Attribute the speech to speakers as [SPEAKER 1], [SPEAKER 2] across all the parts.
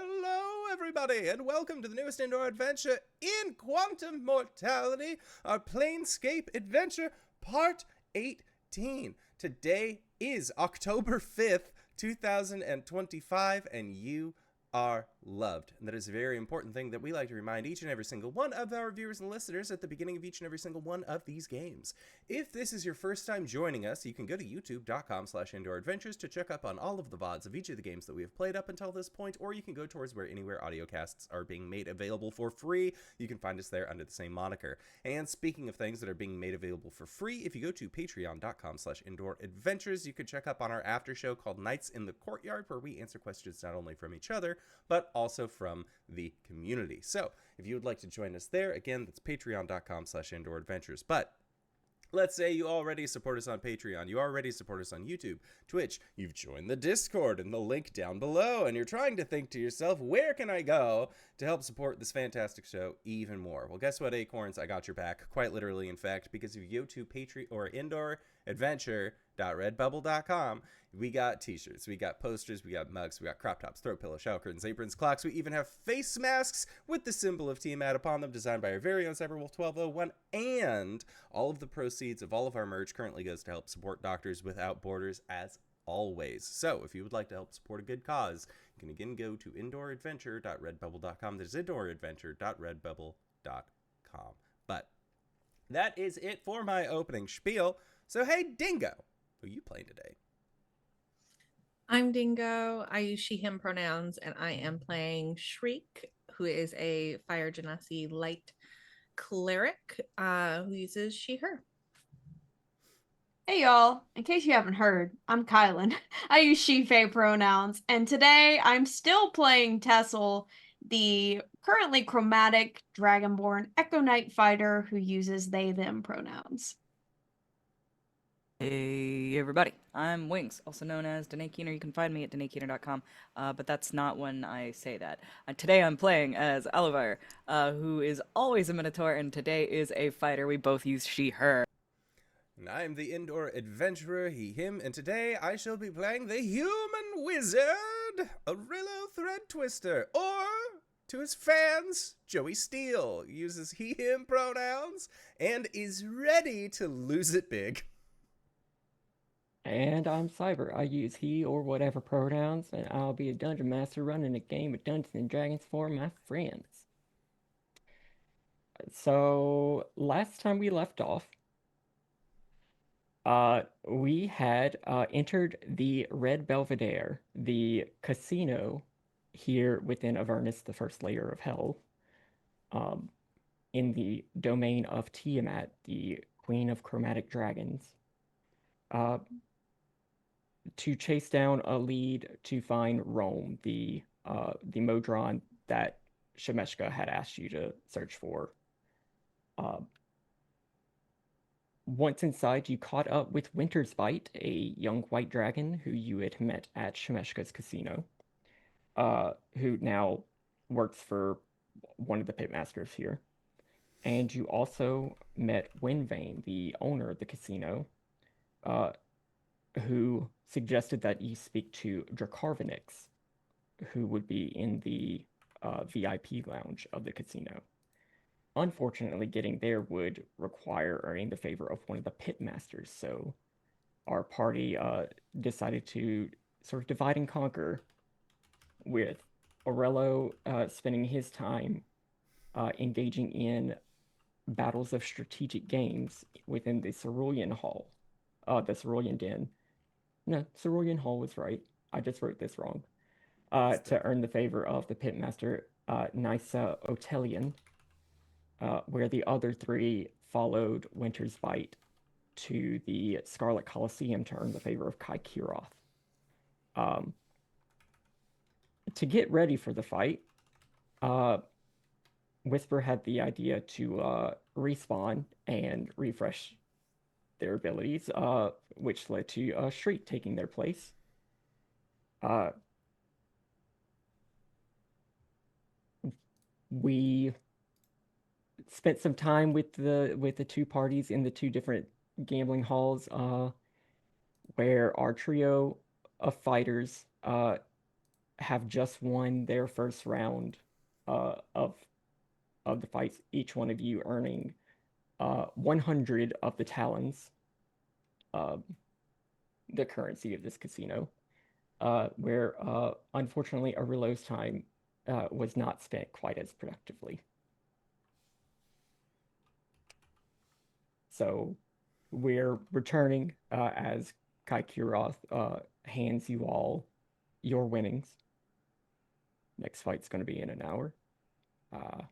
[SPEAKER 1] Hello, everybody, and welcome to the newest indoor adventure in Quantum Mortality, our Planescape adventure, part 18. Today is October 5th, 2025, and you are loved. And that is a very important thing that we like to remind each and every single one of our viewers and listeners at the beginning of each and every single one of these games. If this is your first time joining us, you can go to youtube.com/indooradventures to check up on all of the VODs of each of the games that we have played up until this point, or you can go towards where anywhere audiocasts are being made available for free. You can find us there under the same moniker. And speaking of things that are being made available for free, if you go to patreon.com/indooradventures, you can check up on our after show called Nights in the Courtyard, where we answer questions not only from each other, but also from the community. So if you would like to join us there, again, that's patreon.com/indooradventures. But let's say you already support us on Patreon, you already support us on YouTube, Twitch, you've joined the Discord in the link down below, and you're trying to think to yourself, where can I go to help support this fantastic show even more? Well, guess what, Acorns? I got your back, quite literally, in fact, because if you go to Patreon or indooradventure.redbubble.com, we got t-shirts, we got posters, we got mugs, we got crop tops, throw pillows, shower curtains, aprons, clocks. We even have face masks with the symbol of Tiamat upon them, designed by our very own Cyberwolf1201, and all of the proceeds of all of our merch currently goes to help support Doctors Without Borders, as always. So if you would like to help support a good cause, you can again go to indooradventure.redbubble.com. That is indooradventure.redbubble.com. But that is it for my opening spiel. So hey, Dingo, who are you playing today?
[SPEAKER 2] I'm Dingo. I use she, him pronouns, and I am playing Shriek, who is a Fire Genasi light cleric who uses she, her.
[SPEAKER 3] Hey y'all, in case you haven't heard, I'm KyleWithAnN. I use she, they pronouns, and today I'm still playing Tessell, the currently chromatic dragonborn Echo Knight fighter who uses they, them pronouns.
[SPEAKER 4] Hey everybody, I'm Wings, also known as Danae Keener. You can find me at DanaeKeener.com, but that's not when I say that. Today I'm playing as Aluvire, who is always a Minotaur, and today is a fighter. We both use she, her.
[SPEAKER 1] And I am the indoor adventurer, he, him, and today I shall be playing the human wizard, Orillo Thread Twister, or, to his fans, Joey Steele, uses he, him pronouns, and is ready to lose it big.
[SPEAKER 5] And I'm Cyber. I use he or whatever pronouns, and I'll be a dungeon master running a game of Dungeons and Dragons for my friends. So, last time we left off, we had entered the Red Belvedere, the casino here within Avernus, the first layer of hell, in the domain of Tiamat, the Queen of Chromatic Dragons. To chase down a lead to find Rome, the Modron that Shemeshka had asked you to search for. Once inside, you caught up with Winter's Bite, a young white dragon who you had met at Shemeshka's casino, who now works for one of the pitmasters here. And you also met Windvane, the owner of the casino, who suggested that you speak to Dracarvanix, who would be in the VIP lounge of the casino. Unfortunately, getting there would require earning the favor of one of the pitmasters, so our party decided to sort of divide and conquer, with Orillo spending his time engaging in battles of strategic games within the Cerulean Hall, the Cerulean Den. No, Cerulean Hall was right. I just wrote this wrong. To earn the favor of the pitmaster, Nysa Otelian, where the other three followed Winter's Bite to the Scarlet Coliseum to earn the favor of Kai Kiroth. To get ready for the fight, Whisper had the idea to respawn and refresh their abilities, which led to Shriek taking their place. We spent some time with the two parties in the two different gambling halls, where our trio of fighters have just won their first round of the fights, each one of you earning 100 of the talons, the currency of this casino, where unfortunately Orillo's time was not spent quite as productively. So we're returning as Kuroth hands you all your winnings. Next fight's going to be in an hour. I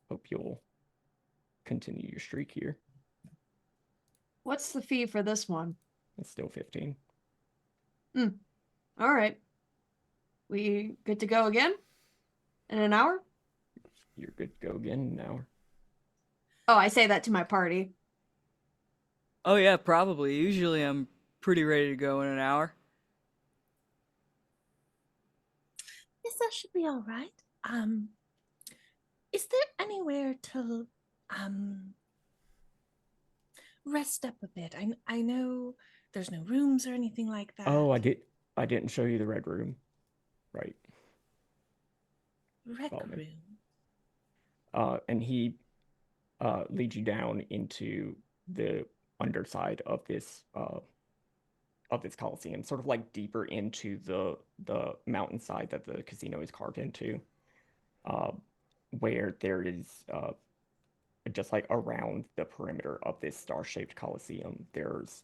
[SPEAKER 5] hope you'll continue your streak here.
[SPEAKER 3] What's the fee for this one?
[SPEAKER 5] It's still 15.
[SPEAKER 3] All right. We good to go again? In an hour?
[SPEAKER 5] You're good to go again in an hour.
[SPEAKER 3] Oh, I say that to my party.
[SPEAKER 4] Oh yeah, probably. Usually I'm pretty ready to go in an hour.
[SPEAKER 2] Yes, that should be all right. Is there anywhere to rest up a bit? I know there's no rooms or anything like that.
[SPEAKER 5] Oh, I didn't show you the red room. Right.
[SPEAKER 2] Rec
[SPEAKER 5] Follow me.
[SPEAKER 2] room.
[SPEAKER 5] And he leads you down into the underside of this Coliseum, sort of like deeper into the mountainside that the casino is carved into, where there is just like around the perimeter of this star-shaped Coliseum, there's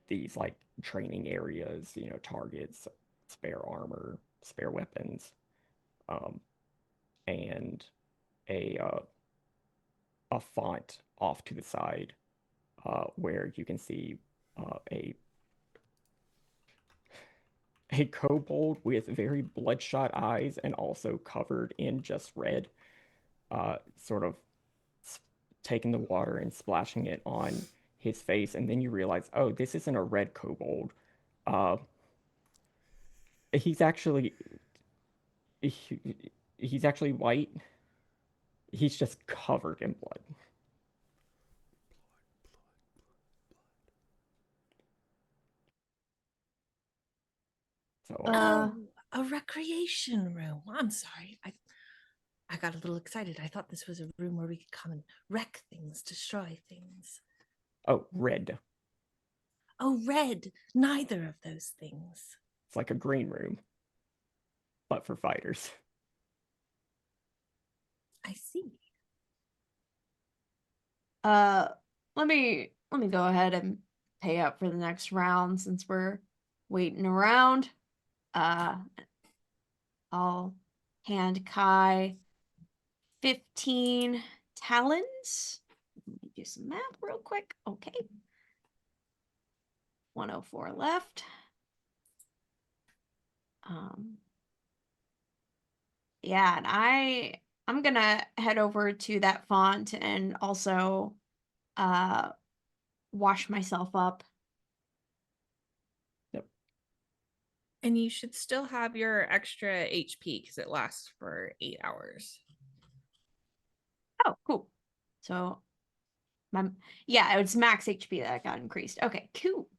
[SPEAKER 5] these like training areas, you know, targets, spare armor, spare weapons, and a font off to the side where you can see a kobold with very bloodshot eyes and also covered in just red, sort of taking the water and splashing it on his face, and then you realize, oh, this isn't a red kobold. He's actually white. He's just covered in blood. So,
[SPEAKER 2] Oh, a recreation room. I'm sorry. I got a little excited. I thought this was a room where we could come and wreck things, destroy things.
[SPEAKER 5] oh, red.
[SPEAKER 2] Oh, red. Neither of those things.
[SPEAKER 5] It's like a green room, but for fighters.
[SPEAKER 2] I see.
[SPEAKER 3] Let me go ahead and pay up for the next round since we're waiting around. I'll hand Kai 15 talons. Let me do some math real quick. Okay. 104 left. Yeah, and I'm gonna head over to that font and also wash myself up.
[SPEAKER 5] Yep.
[SPEAKER 2] And you should still have your extra HP because it lasts for 8 hours.
[SPEAKER 3] Oh, cool. So yeah, it's max HP that got increased. Okay, cool.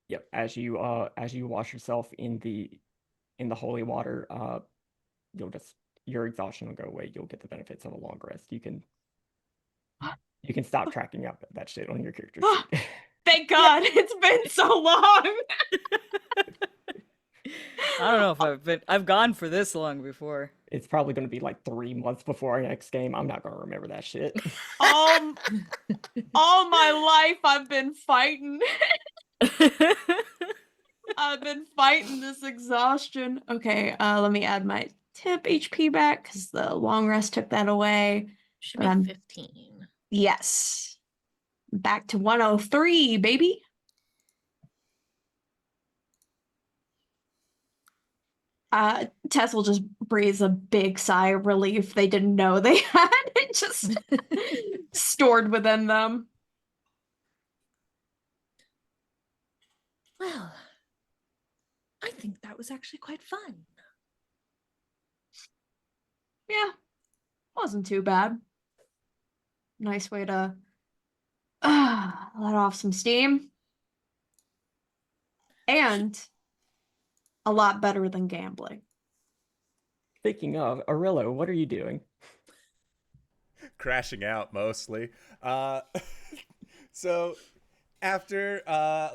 [SPEAKER 5] Yep. As you wash yourself in the holy water, your exhaustion will go away. You'll get the benefits of a long rest. You can stop tracking up that shit on your character sheet.
[SPEAKER 3] Thank God, it's been so long.
[SPEAKER 4] I don't know if I've gone for this long before.
[SPEAKER 5] It's probably going to be like 3 months before our next game. I'm not going to remember that shit.
[SPEAKER 3] All my life I've been fighting. I've been fighting this exhaustion. Okay, let me add my tip HP back because the long rest took that away.
[SPEAKER 2] Should be 15.
[SPEAKER 3] Yes. Back to 103, baby. Tessell just breathes a big sigh of relief. They didn't know they had it just stored within them.
[SPEAKER 2] Well, I think that was actually quite fun.
[SPEAKER 3] Yeah, wasn't too bad. Nice way to let off some steam. And a lot better than gambling.
[SPEAKER 5] Speaking of, Orillo, what are you doing?
[SPEAKER 1] Crashing out mostly. Uh, so after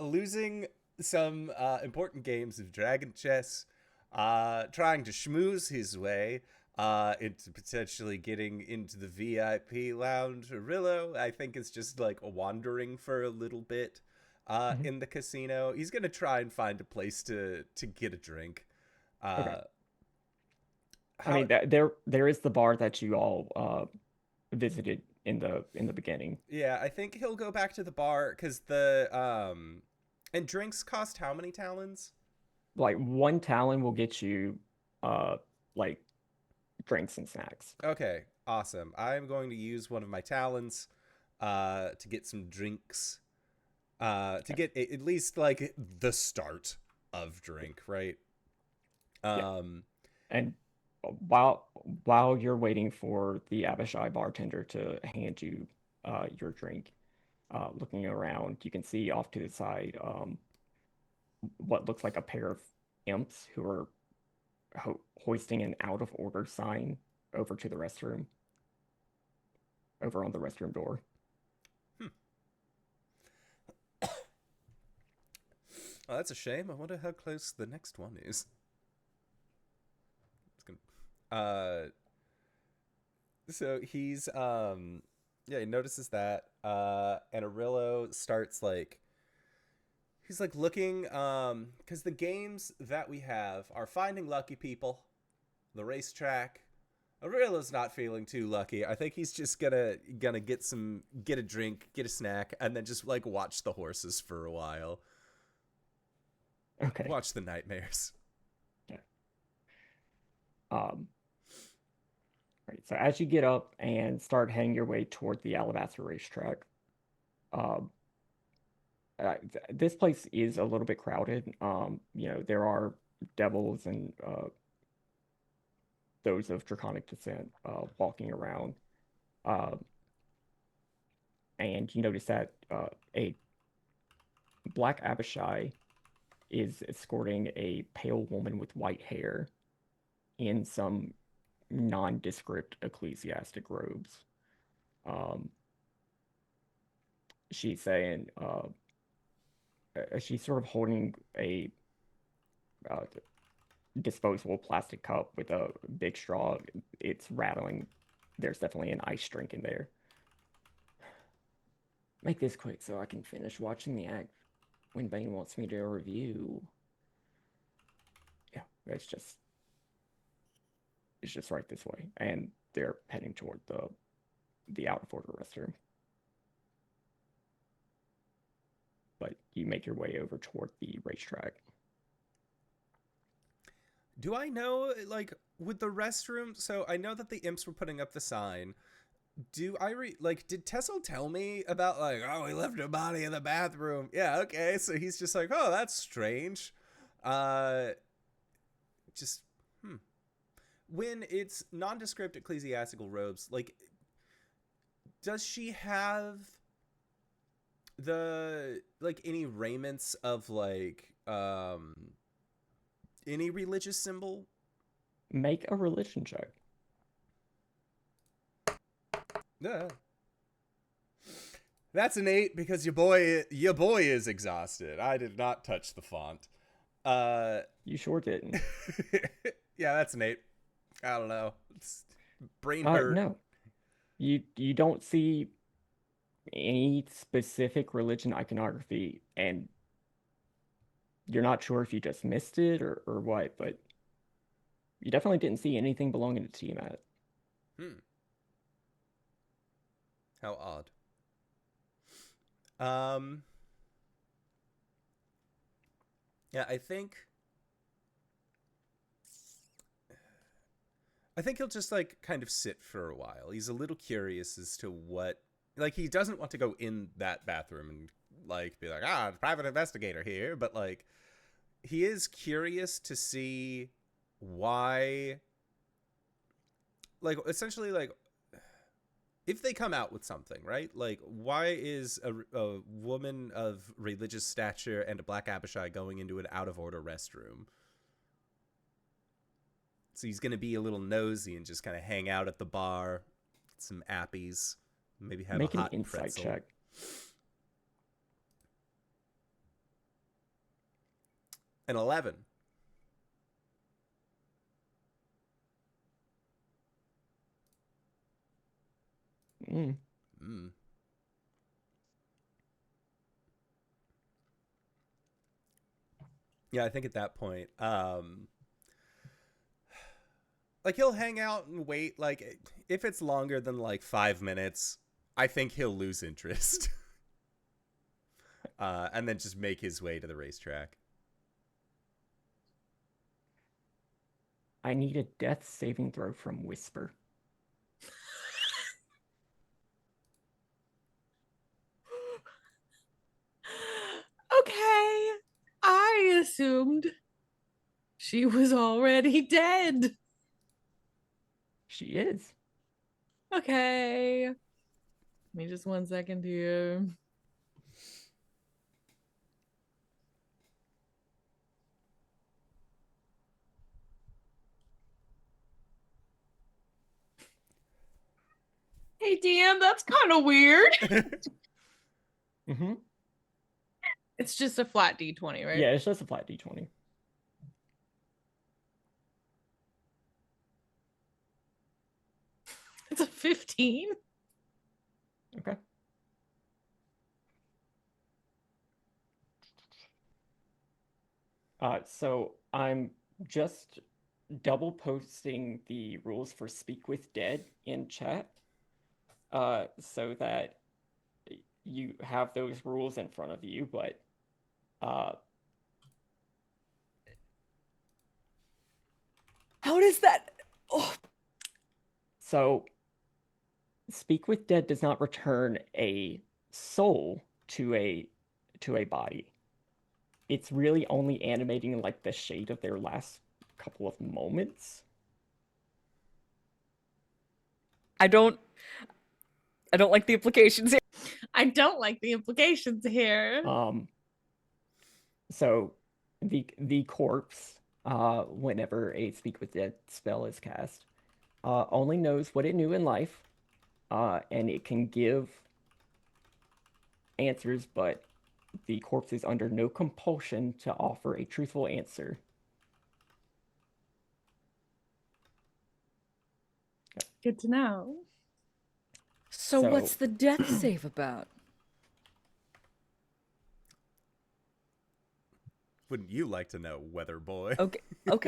[SPEAKER 1] losing some important games of Dragon Chess, trying to schmooze his way into potentially getting into the VIP lounge, Orillo, I think, is just like wandering for a little bit in the casino. He's gonna try and find a place to get a drink.
[SPEAKER 5] Okay.
[SPEAKER 1] How,
[SPEAKER 5] I mean, there is the bar that you all visited in the beginning.
[SPEAKER 1] yeah, I think he'll go back to the bar because the and drinks cost how many talons?
[SPEAKER 5] Like one talon will get you like drinks and snacks.
[SPEAKER 1] Okay, awesome. I'm going to use one of my talons to get some drinks. To get at least like the start of drink, right?
[SPEAKER 5] And while you're waiting for the Abishai bartender to hand you your drink, looking around, you can see off to the side what looks like a pair of imps who are hoisting an out of order sign over to the restroom, over on the restroom door.
[SPEAKER 1] Oh, that's a shame. I wonder how close the next one is. It's gonna, so he's yeah, he notices that and Orillo starts like he's like looking because the games that we have are Finding Lucky People, the racetrack. Orillo's not feeling too lucky. I think he's just gonna get a drink, get a snack, and then just like watch the horses for a while.
[SPEAKER 5] Okay.
[SPEAKER 1] Watch the nightmares.
[SPEAKER 5] Yeah. Right. So as you get up and start heading your way toward the Alabaster racetrack, this place is a little bit crowded. There are devils and those of draconic descent walking around. And you notice that a black Abishai is escorting a pale woman with white hair in some nondescript ecclesiastic robes. She's saying, she's sort of holding a disposable plastic cup with a big straw. It's rattling. There's definitely an ice drink in there. Make this quick so I can finish watching the act when Bane wants me to do a review. Yeah, it's just right this way. And they're heading toward the out of order restroom. But you make your way over toward the racetrack.
[SPEAKER 1] Do I know, like, with the restroom? So I know that the imps were putting up the sign. Did Tessell tell me about, like, oh, we left a body in the bathroom? Yeah, okay. So he's just like, oh, that's strange. When it's nondescript ecclesiastical robes, like, does she have any raiments of, like, any religious symbol?
[SPEAKER 5] Make a religion check.
[SPEAKER 1] Yeah. That's an 8 because your boy is exhausted. I did not touch the font.
[SPEAKER 5] You sure didn't.
[SPEAKER 1] Yeah, that's an 8. I don't know. It's brain hurt.
[SPEAKER 5] No. You don't see any specific religion iconography, and you're not sure if you just missed it or what, but you definitely didn't see anything belonging to Tiamat.
[SPEAKER 1] How odd. Yeah, I think he'll just like kind of sit for a while. He's a little curious as to what, like, he doesn't want to go in that bathroom and like be like, private investigator here, but like he is curious to see why, like, essentially, like, if they come out with something, right? Like, why is a woman of religious stature and a black Abishai going into an out-of-order restroom? So he's going to be a little nosy and just kind of hang out at the bar, get some appies, maybe have
[SPEAKER 5] Make
[SPEAKER 1] a
[SPEAKER 5] an
[SPEAKER 1] hot
[SPEAKER 5] insight
[SPEAKER 1] pretzel.
[SPEAKER 5] check.
[SPEAKER 1] An 11.
[SPEAKER 5] Mm.
[SPEAKER 1] Yeah, I think at that point, like, he'll hang out and wait. Like, if it's longer than like 5 minutes, I think he'll lose interest. And then just make his way to the racetrack.
[SPEAKER 5] I need a death saving throw from Whisper.
[SPEAKER 2] Okay. I assumed she was already dead.
[SPEAKER 5] She is.
[SPEAKER 2] Okay. Give me just 1 second here.
[SPEAKER 3] Hey, DM, that's kind of weird.
[SPEAKER 5] Mm-hmm.
[SPEAKER 2] It's just a flat D20, right?
[SPEAKER 5] Yeah, it's just a flat D20.
[SPEAKER 2] It's a 15.
[SPEAKER 5] Okay. So I'm just double posting the rules for Speak with Dead in chat, so that you have those rules in front of you, but
[SPEAKER 4] How does that? Oh,
[SPEAKER 5] so Speak with Dead does not return a soul to a body. It's really only animating like the shade of their last couple of moments.
[SPEAKER 4] I don't like the implications here.
[SPEAKER 2] I don't like the implications here.
[SPEAKER 5] So the corpse, whenever a Speak with Dead spell is cast, only knows what it knew in life, and it can give answers, but the corpse is under no compulsion to offer a truthful answer.
[SPEAKER 2] Good to know.
[SPEAKER 4] So
[SPEAKER 5] So-
[SPEAKER 4] what's the death save about?
[SPEAKER 1] Wouldn't you like to know, Weather Boy?
[SPEAKER 4] Okay.
[SPEAKER 1] I
[SPEAKER 4] Knights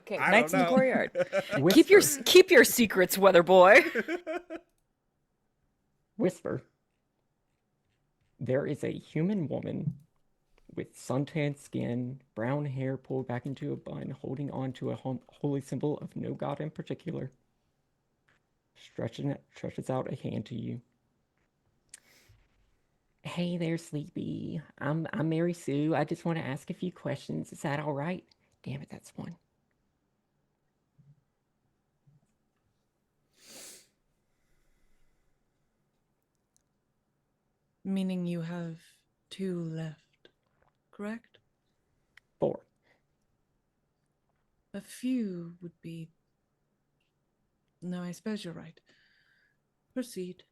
[SPEAKER 4] in
[SPEAKER 1] don't
[SPEAKER 4] the
[SPEAKER 1] know.
[SPEAKER 4] courtyard.
[SPEAKER 5] Whisper.
[SPEAKER 4] Keep your secrets, weather boy.
[SPEAKER 5] Whisper. There is a human woman with suntan skin, brown hair pulled back into a bun, holding on to a holy symbol of no god in particular. Stretches out a hand to you. Hey there, Sleepy. I'm Mary Sue. I just want to ask a few questions. Is that all right? Damn it, that's one.
[SPEAKER 2] Meaning you have 2 left, correct?
[SPEAKER 5] 4.
[SPEAKER 2] A few would be. No, I suppose you're right. Proceed.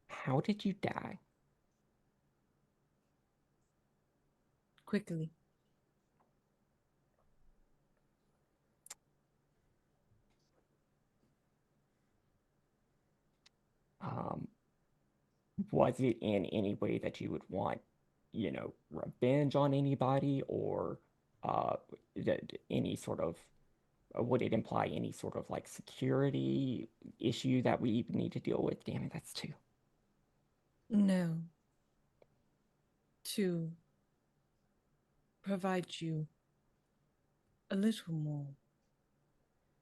[SPEAKER 5] How did you die?
[SPEAKER 2] Quickly.
[SPEAKER 5] Was it in any way that you would want, revenge on anybody, or any sort of, would it imply any sort of like security issue that we need to deal with? Damn it, that's 2.
[SPEAKER 2] No. To provide you a little more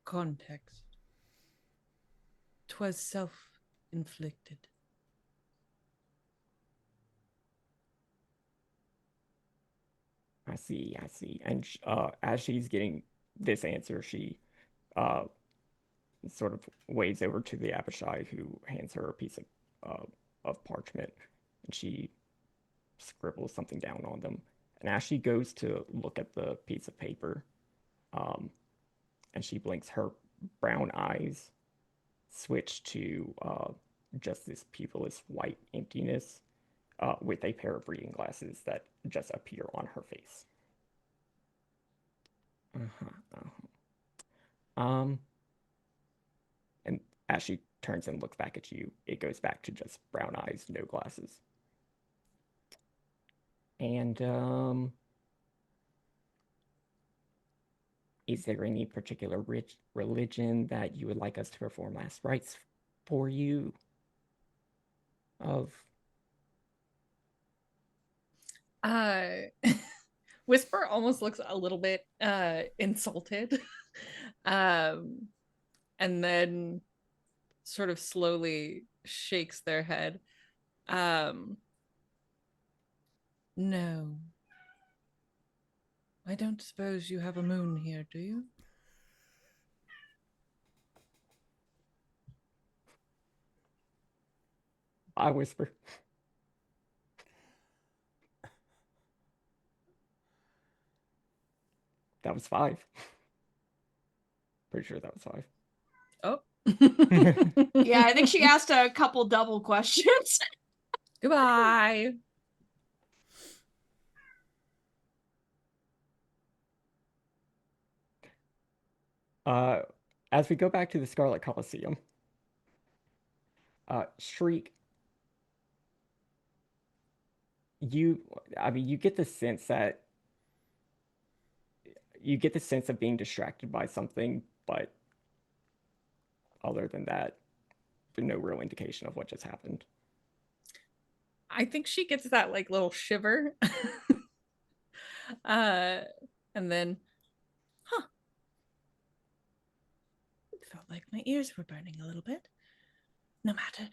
[SPEAKER 2] context. 'Twas self-inflicted.
[SPEAKER 5] I see. And as she's getting this answer, she sort of waves over to the Abishai, who hands her a piece of parchment, and she scribbles something down on them. And as she goes to look at the piece of paper, and she blinks, her brown eyes switch to just this pupilless white emptiness with a pair of reading glasses that just appear on her face. And as she turns and looks back at you, it goes back to just brown eyes, no glasses. And is there any particular religion that you would like us to perform last rites for you of?
[SPEAKER 2] Whisper almost looks a little bit insulted. And then sort of slowly shakes their head. No. I don't suppose you have a moon here, do you?
[SPEAKER 5] I whisper. That was 5. Pretty sure that was 5.
[SPEAKER 2] Oh.
[SPEAKER 3] Yeah, I think she asked a couple double questions.
[SPEAKER 2] Goodbye.
[SPEAKER 5] As we go back to the Scarlet Coliseum, Shriek, you get the sense that of being distracted by something, but other than that, there's no real indication of what just happened.
[SPEAKER 2] I think she gets that like little shiver. And then, it felt like my ears were burning a little bit. No matter.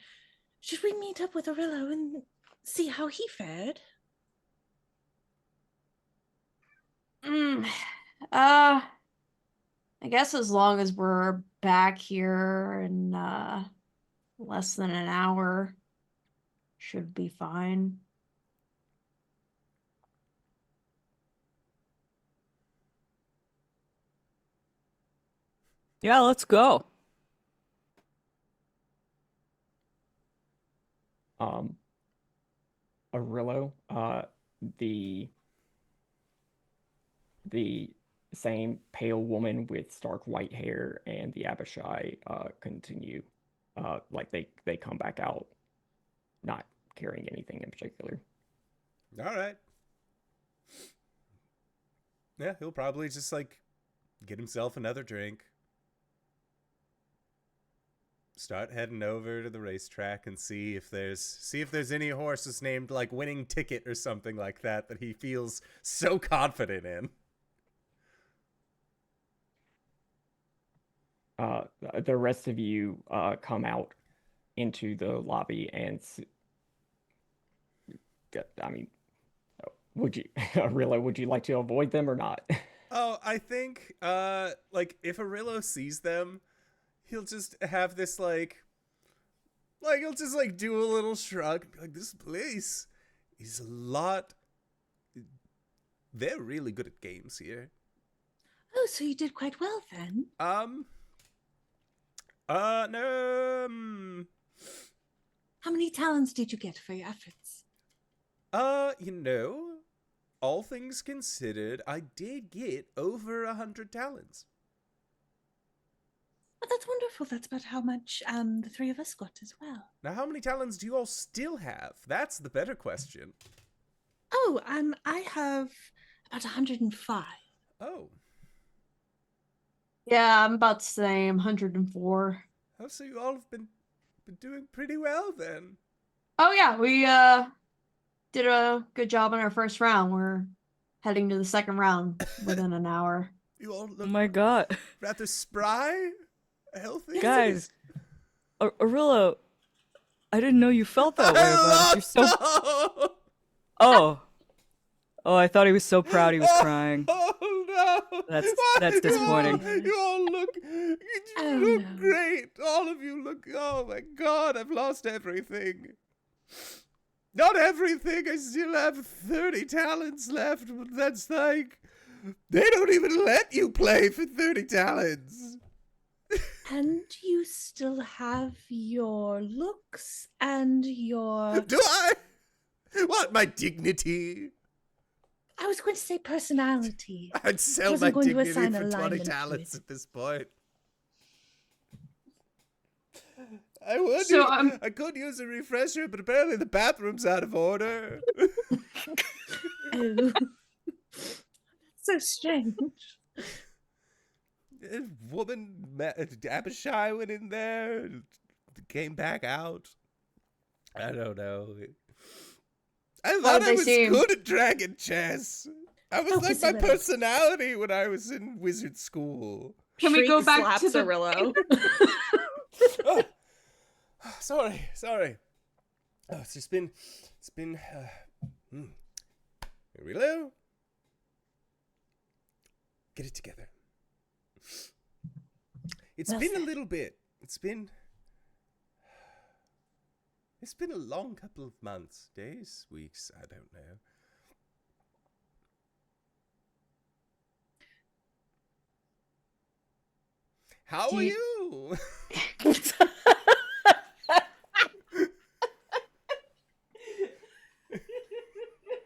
[SPEAKER 2] Should we meet up with Orillo and see how he fared?
[SPEAKER 3] I guess as long as we're back here in less than an hour, should be fine.
[SPEAKER 4] Yeah, let's go.
[SPEAKER 5] Orillo, the same pale woman with stark white hair and the Abishai continue. Like they come back out, not carrying anything in particular.
[SPEAKER 1] All right. Yeah, he'll probably just like get himself another drink. Start heading over to the racetrack and see if there's any horses named like Winning Ticket or something like that he feels so confident in.
[SPEAKER 5] The rest of you come out into the lobby and Orillo, would you like to avoid them or not?
[SPEAKER 1] Oh, I think like if Orillo sees them, he'll just have this like he'll just like do a little shrug, like this place is a lot. They're really good at games here.
[SPEAKER 2] Oh, so you did quite well then.
[SPEAKER 1] No.
[SPEAKER 2] How many talents did you get for your efforts?
[SPEAKER 1] All things considered, I did get over 100 talents.
[SPEAKER 2] Oh, that's wonderful. That's about how much the three of us got as well.
[SPEAKER 1] Now, how many talents do you all still have? That's the better question.
[SPEAKER 2] Oh, I have about 105.
[SPEAKER 1] Oh.
[SPEAKER 3] Yeah, I'm about the same, 104.
[SPEAKER 1] Oh, so you all have been doing pretty well then.
[SPEAKER 3] Oh yeah, we did a good job in our first round. We're heading to the second round within an hour.
[SPEAKER 1] You all look
[SPEAKER 4] Oh my god.
[SPEAKER 1] rather spry, healthy.
[SPEAKER 4] Guys, Orillo, I didn't know you felt that way about us. You're so...
[SPEAKER 1] No!
[SPEAKER 4] Oh. Oh, I thought he was so proud he was crying.
[SPEAKER 1] Oh no!
[SPEAKER 4] That's
[SPEAKER 1] Why?
[SPEAKER 4] disappointing.
[SPEAKER 1] You all look,
[SPEAKER 2] Oh,
[SPEAKER 1] look
[SPEAKER 2] no.
[SPEAKER 1] great. All of you look. Oh my God! I've lost everything. Not everything. I still have 30 talents left, but that's like they don't even let you play for 30 talents.
[SPEAKER 2] And you still have your looks and your...
[SPEAKER 1] Do I? What, my dignity?
[SPEAKER 2] I was going to say personality.
[SPEAKER 1] I'd sell my
[SPEAKER 2] Wasn't going to
[SPEAKER 1] dignity
[SPEAKER 2] assign
[SPEAKER 1] for 20
[SPEAKER 2] alignment to
[SPEAKER 1] talents
[SPEAKER 2] it.
[SPEAKER 1] at this point. I would.
[SPEAKER 3] So,
[SPEAKER 1] I could use a refresher, but apparently the bathroom's out of order.
[SPEAKER 2] Oh. So strange.
[SPEAKER 1] A woman, Abishai, went in there, came back out. I don't know. I thought I
[SPEAKER 3] they
[SPEAKER 1] was
[SPEAKER 3] seem?
[SPEAKER 1] good at dragon chess. I was
[SPEAKER 2] Focus
[SPEAKER 1] like
[SPEAKER 2] a
[SPEAKER 1] my
[SPEAKER 2] little.
[SPEAKER 1] personality when I was in wizard school.
[SPEAKER 3] Can we go back to the
[SPEAKER 2] Orillo.
[SPEAKER 1] Oh, sorry. Oh, it's been, Orillo? Get it together. It's
[SPEAKER 2] Well
[SPEAKER 1] been a
[SPEAKER 2] said.
[SPEAKER 1] little bit. It's been a long couple of months, days, weeks, I don't know. How
[SPEAKER 3] Do
[SPEAKER 1] are
[SPEAKER 3] you-
[SPEAKER 1] you?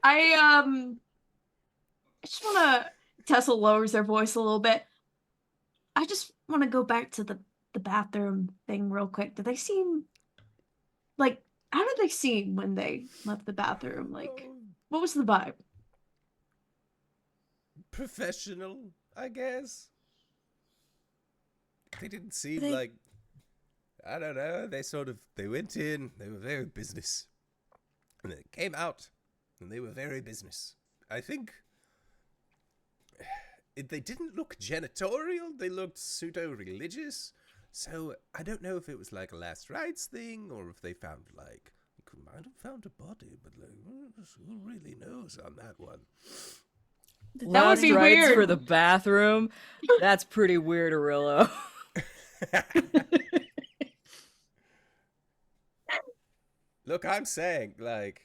[SPEAKER 3] I just wanna Tessell lowers their voice a little bit. I just wanna go back to the bathroom thing real quick. Do they seem like how did they seem when they left the bathroom? Like
[SPEAKER 1] Oh,
[SPEAKER 3] what was the vibe?
[SPEAKER 1] professional, I guess. They didn't seem
[SPEAKER 2] They-
[SPEAKER 1] like, I don't know, they went in, they were very business. And they came out, and they were very business. I think they didn't look janitorial, they looked pseudo-religious. So I don't know if it was like a last rites thing, or if they found like, might have found a body, but like, who really knows on that one?
[SPEAKER 3] That would
[SPEAKER 4] Last
[SPEAKER 3] be
[SPEAKER 4] rites
[SPEAKER 3] weird.
[SPEAKER 4] for the bathroom. That's pretty weird, Orillo.
[SPEAKER 1] Look, I'm saying, like,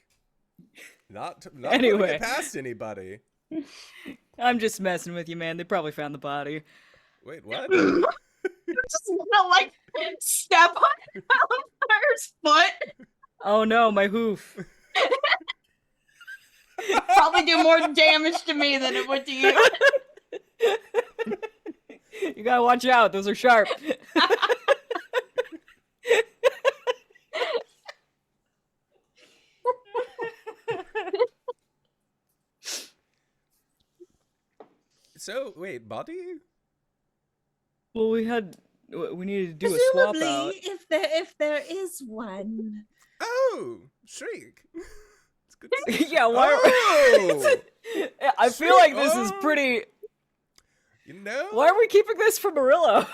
[SPEAKER 1] not
[SPEAKER 4] Anyway.
[SPEAKER 1] putting it past anybody.
[SPEAKER 4] I'm just messing with you, man. They probably found the body.
[SPEAKER 1] Wait, what?
[SPEAKER 3] Just wanna like step on Aluvire's foot.
[SPEAKER 4] Oh no, my hoof.
[SPEAKER 3] Probably do more damage to me than it would to you.
[SPEAKER 4] You gotta watch out. Those are sharp.
[SPEAKER 1] So, wait, body?
[SPEAKER 4] Well, we needed to do a swap
[SPEAKER 2] Presumably,
[SPEAKER 4] out.
[SPEAKER 2] if there is one.
[SPEAKER 1] Oh, Shriek. It's good to see.
[SPEAKER 4] Yeah, why?
[SPEAKER 1] Oh!
[SPEAKER 4] I feel like this is
[SPEAKER 1] Oh.
[SPEAKER 4] pretty.
[SPEAKER 1] You know?
[SPEAKER 4] Why are we keeping this from Orillo?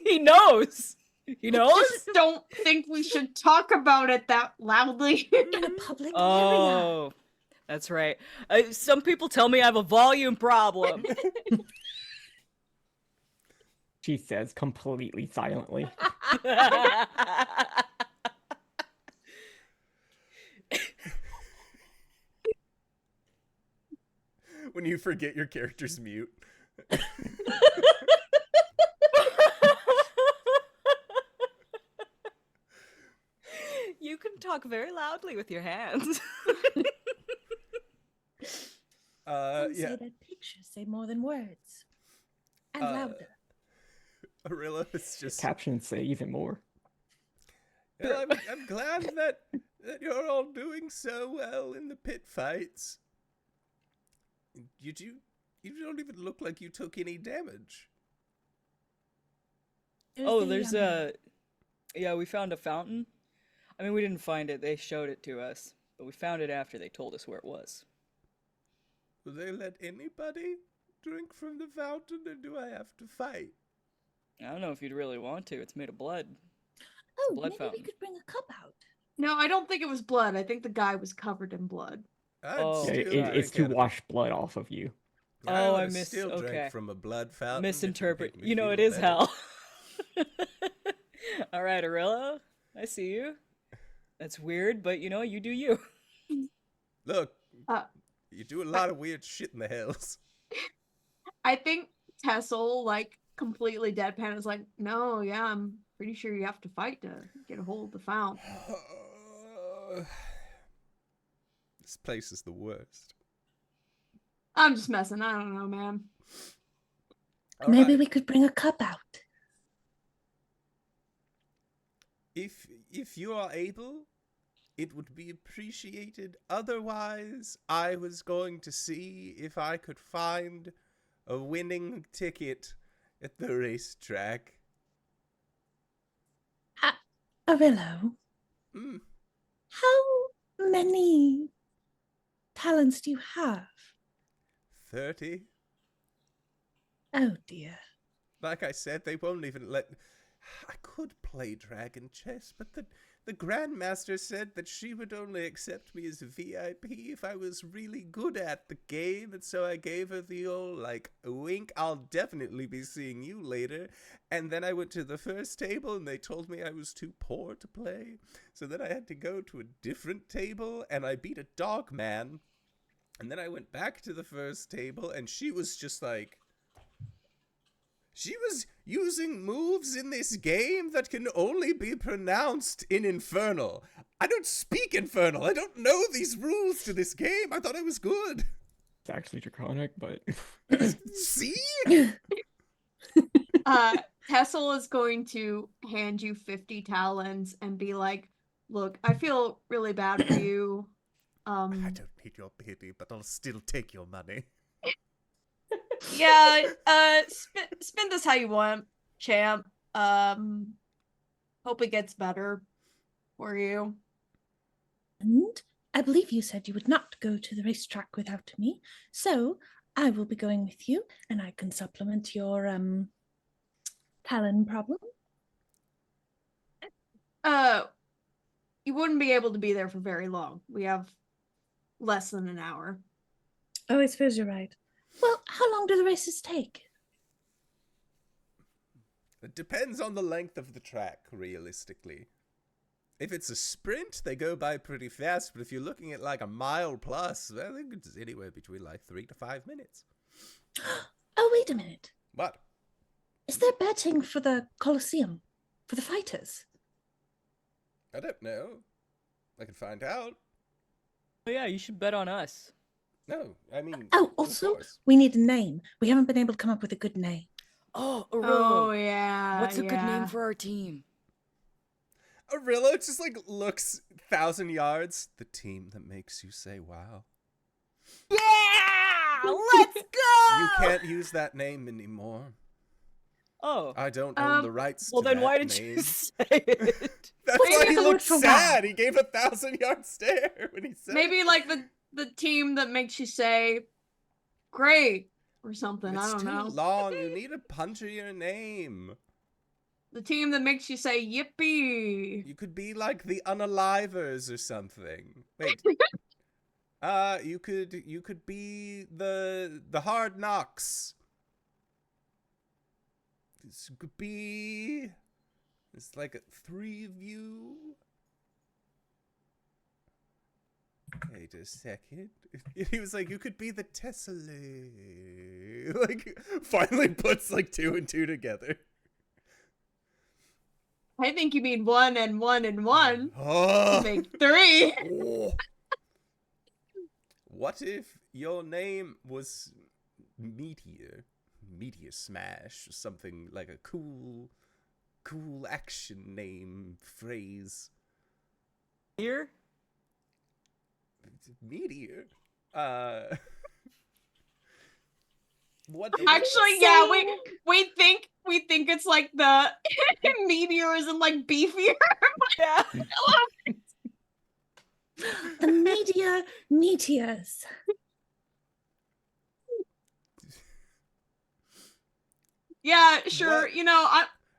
[SPEAKER 4] He knows. He
[SPEAKER 3] I
[SPEAKER 4] knows.
[SPEAKER 3] just don't think we should talk about it that loudly.
[SPEAKER 2] In a public area.
[SPEAKER 4] Oh, that's right. Some people tell me I have a volume problem.
[SPEAKER 5] She says completely silently.
[SPEAKER 1] When you forget your character's mute.
[SPEAKER 4] You can talk very loudly with your hands.
[SPEAKER 2] Some
[SPEAKER 1] Yeah.
[SPEAKER 2] say that pictures say more than words. And
[SPEAKER 1] Uh,
[SPEAKER 2] louder.
[SPEAKER 1] Orillo is just...
[SPEAKER 5] Captions say even more.
[SPEAKER 1] Well, I'm glad that you're all doing so well in the pit fights. You don't even look like you took any damage.
[SPEAKER 4] Oh, there's yeah, we found a fountain. I mean, we didn't find it. They showed it to us, but we found it after they told us where it was.
[SPEAKER 1] Will they let anybody drink from the fountain, or do I have to fight?
[SPEAKER 4] I don't know if you'd really want to. It's made of blood.
[SPEAKER 2] Oh,
[SPEAKER 4] blood
[SPEAKER 2] maybe
[SPEAKER 4] fountain.
[SPEAKER 2] we could bring a cup out.
[SPEAKER 3] No, I don't think it was blood. I think the guy was covered in blood.
[SPEAKER 1] I'd
[SPEAKER 4] Oh,
[SPEAKER 5] Yeah,
[SPEAKER 1] still
[SPEAKER 4] yeah,
[SPEAKER 5] it's to
[SPEAKER 1] drink out of-
[SPEAKER 5] wash blood off of you.
[SPEAKER 4] Oh, I
[SPEAKER 1] would've
[SPEAKER 4] missed.
[SPEAKER 1] still
[SPEAKER 4] Okay.
[SPEAKER 1] drank from a blood fountain.
[SPEAKER 4] Misinterpret.
[SPEAKER 1] If it made me
[SPEAKER 4] You know,
[SPEAKER 1] feel
[SPEAKER 4] it is
[SPEAKER 1] better.
[SPEAKER 4] hell. All right, Orillo. I see you. That's weird, but you know, you do you.
[SPEAKER 1] Look,
[SPEAKER 3] Uh,
[SPEAKER 1] you do a lot of weird shit in the hills.
[SPEAKER 3] I think Tessell, like, completely deadpan is like, no, yeah, I'm pretty sure you have to fight to get a hold of the fount.
[SPEAKER 1] This place is the worst.
[SPEAKER 3] I'm just messing. I don't know, man.
[SPEAKER 1] All
[SPEAKER 6] Maybe
[SPEAKER 1] right.
[SPEAKER 6] we could bring a cup out.
[SPEAKER 1] If you are able, it would be appreciated. Otherwise, I was going to see if I could find a winning ticket at the racetrack.
[SPEAKER 6] Orillo,
[SPEAKER 1] Hmm.
[SPEAKER 6] how many talents do you have?
[SPEAKER 1] 30.
[SPEAKER 6] Oh dear.
[SPEAKER 1] Like I said, they won't even let... I could play dragon chess, but the Grandmaster said that she would only accept me as a VIP if I was really good at the game, and so I gave her the old, like, wink, I'll definitely be seeing you later. And then I went to the first table, and they told me I was too poor to play. So then I had to go to a different table, and I beat a dog man. And then I went back to the first table, and she was just like... She was using moves in this game that can only be pronounced in Infernal. I don't speak Infernal. I don't know these rules to this game. I thought I was good.
[SPEAKER 5] It's actually draconic, but
[SPEAKER 1] See?
[SPEAKER 3] Tessell is going to hand you 50 talons and be like, look, I feel really bad for you.
[SPEAKER 1] I don't need your pity, but I'll still take your money.
[SPEAKER 3] Yeah, spend this how you want, champ. Hope it gets better for you.
[SPEAKER 6] And I believe you said you would not go to the racetrack without me, so I will be going with you, and I can supplement your talent problem.
[SPEAKER 3] You wouldn't be able to be there for very long. We have less than an hour.
[SPEAKER 6] Oh, I suppose you're right. Well, how long do the races take?
[SPEAKER 1] It depends on the length of the track, realistically. If it's a sprint, they go by pretty fast, but if you're looking at like a mile plus, I think it's anywhere between like 3 to 5 minutes.
[SPEAKER 6] Oh, wait a minute.
[SPEAKER 1] What?
[SPEAKER 6] Is there betting for the Coliseum? For the fighters?
[SPEAKER 1] I don't know. I can find out.
[SPEAKER 4] Oh yeah, you should bet on us.
[SPEAKER 1] No, I mean...
[SPEAKER 6] Oh,
[SPEAKER 1] of
[SPEAKER 6] also,
[SPEAKER 1] course.
[SPEAKER 6] we need a name. We haven't been able to come up with a good name.
[SPEAKER 4] Oh,
[SPEAKER 3] Oh,
[SPEAKER 4] Orillo.
[SPEAKER 3] yeah.
[SPEAKER 4] What's a good name
[SPEAKER 3] yeah.
[SPEAKER 4] for our team?
[SPEAKER 1] Orillo just like looks 1,000 yards. The team that makes you say wow.
[SPEAKER 4] Yeah! Let's go!
[SPEAKER 1] You can't use that name anymore.
[SPEAKER 4] Oh.
[SPEAKER 1] I don't own the rights
[SPEAKER 4] Well,
[SPEAKER 1] to
[SPEAKER 4] then
[SPEAKER 1] that
[SPEAKER 4] why did
[SPEAKER 1] name.
[SPEAKER 4] you say it?
[SPEAKER 1] That's
[SPEAKER 3] Maybe
[SPEAKER 1] why he
[SPEAKER 3] the
[SPEAKER 1] looked
[SPEAKER 6] word for wow.
[SPEAKER 1] sad. He gave a 1,000-yard stare when he said
[SPEAKER 3] Maybe
[SPEAKER 1] it.
[SPEAKER 3] like the team that makes you say, great, or something. I
[SPEAKER 1] It's
[SPEAKER 3] don't
[SPEAKER 1] too
[SPEAKER 3] know.
[SPEAKER 1] long. You need a punchier name.
[SPEAKER 3] The team that makes you say, yippee.
[SPEAKER 1] You could be like the Unalivers or something. Wait. You could be the Hard Knocks. This could be... It's like 3 of you. Wait a second. He was like, you could be the Tessell. Like, finally puts like 2 and 2 together.
[SPEAKER 3] I think you mean 1 and 1 and 1 to
[SPEAKER 1] Oh.
[SPEAKER 3] make 3.
[SPEAKER 1] Oh. What if your name was Meteor? Meteor Smash, or something like a cool action name phrase.
[SPEAKER 4] Here?
[SPEAKER 1] Meteor? What?
[SPEAKER 3] Actually, yeah, we think it's like the meteors and like beefier.
[SPEAKER 4] Yeah.
[SPEAKER 6] The meteors.
[SPEAKER 3] Yeah, sure.
[SPEAKER 1] What?
[SPEAKER 3] You know,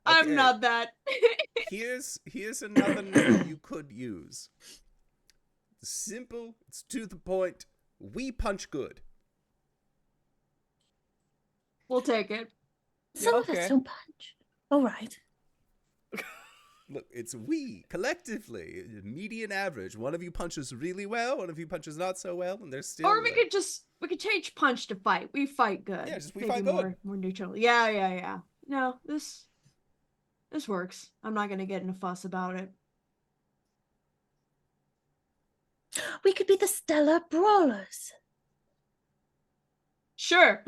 [SPEAKER 3] I'm
[SPEAKER 1] Okay.
[SPEAKER 3] not that.
[SPEAKER 1] Here's another name you could use. It's simple. It's to the point. We punch good.
[SPEAKER 3] We'll take it.
[SPEAKER 6] Some of us
[SPEAKER 4] okay.
[SPEAKER 6] don't punch. All right.
[SPEAKER 1] Look, it's we, collectively, median average. One of you punches really well, one of you punches not so well, and they're still...
[SPEAKER 3] Or we could change punch to fight. We fight good.
[SPEAKER 1] Yeah, just we
[SPEAKER 3] Maybe
[SPEAKER 1] fight
[SPEAKER 3] more,
[SPEAKER 1] good.
[SPEAKER 3] more neutral. Yeah. No, this works. I'm not gonna get in a fuss about it.
[SPEAKER 6] We could be the Stellar Brawlers.
[SPEAKER 3] Sure.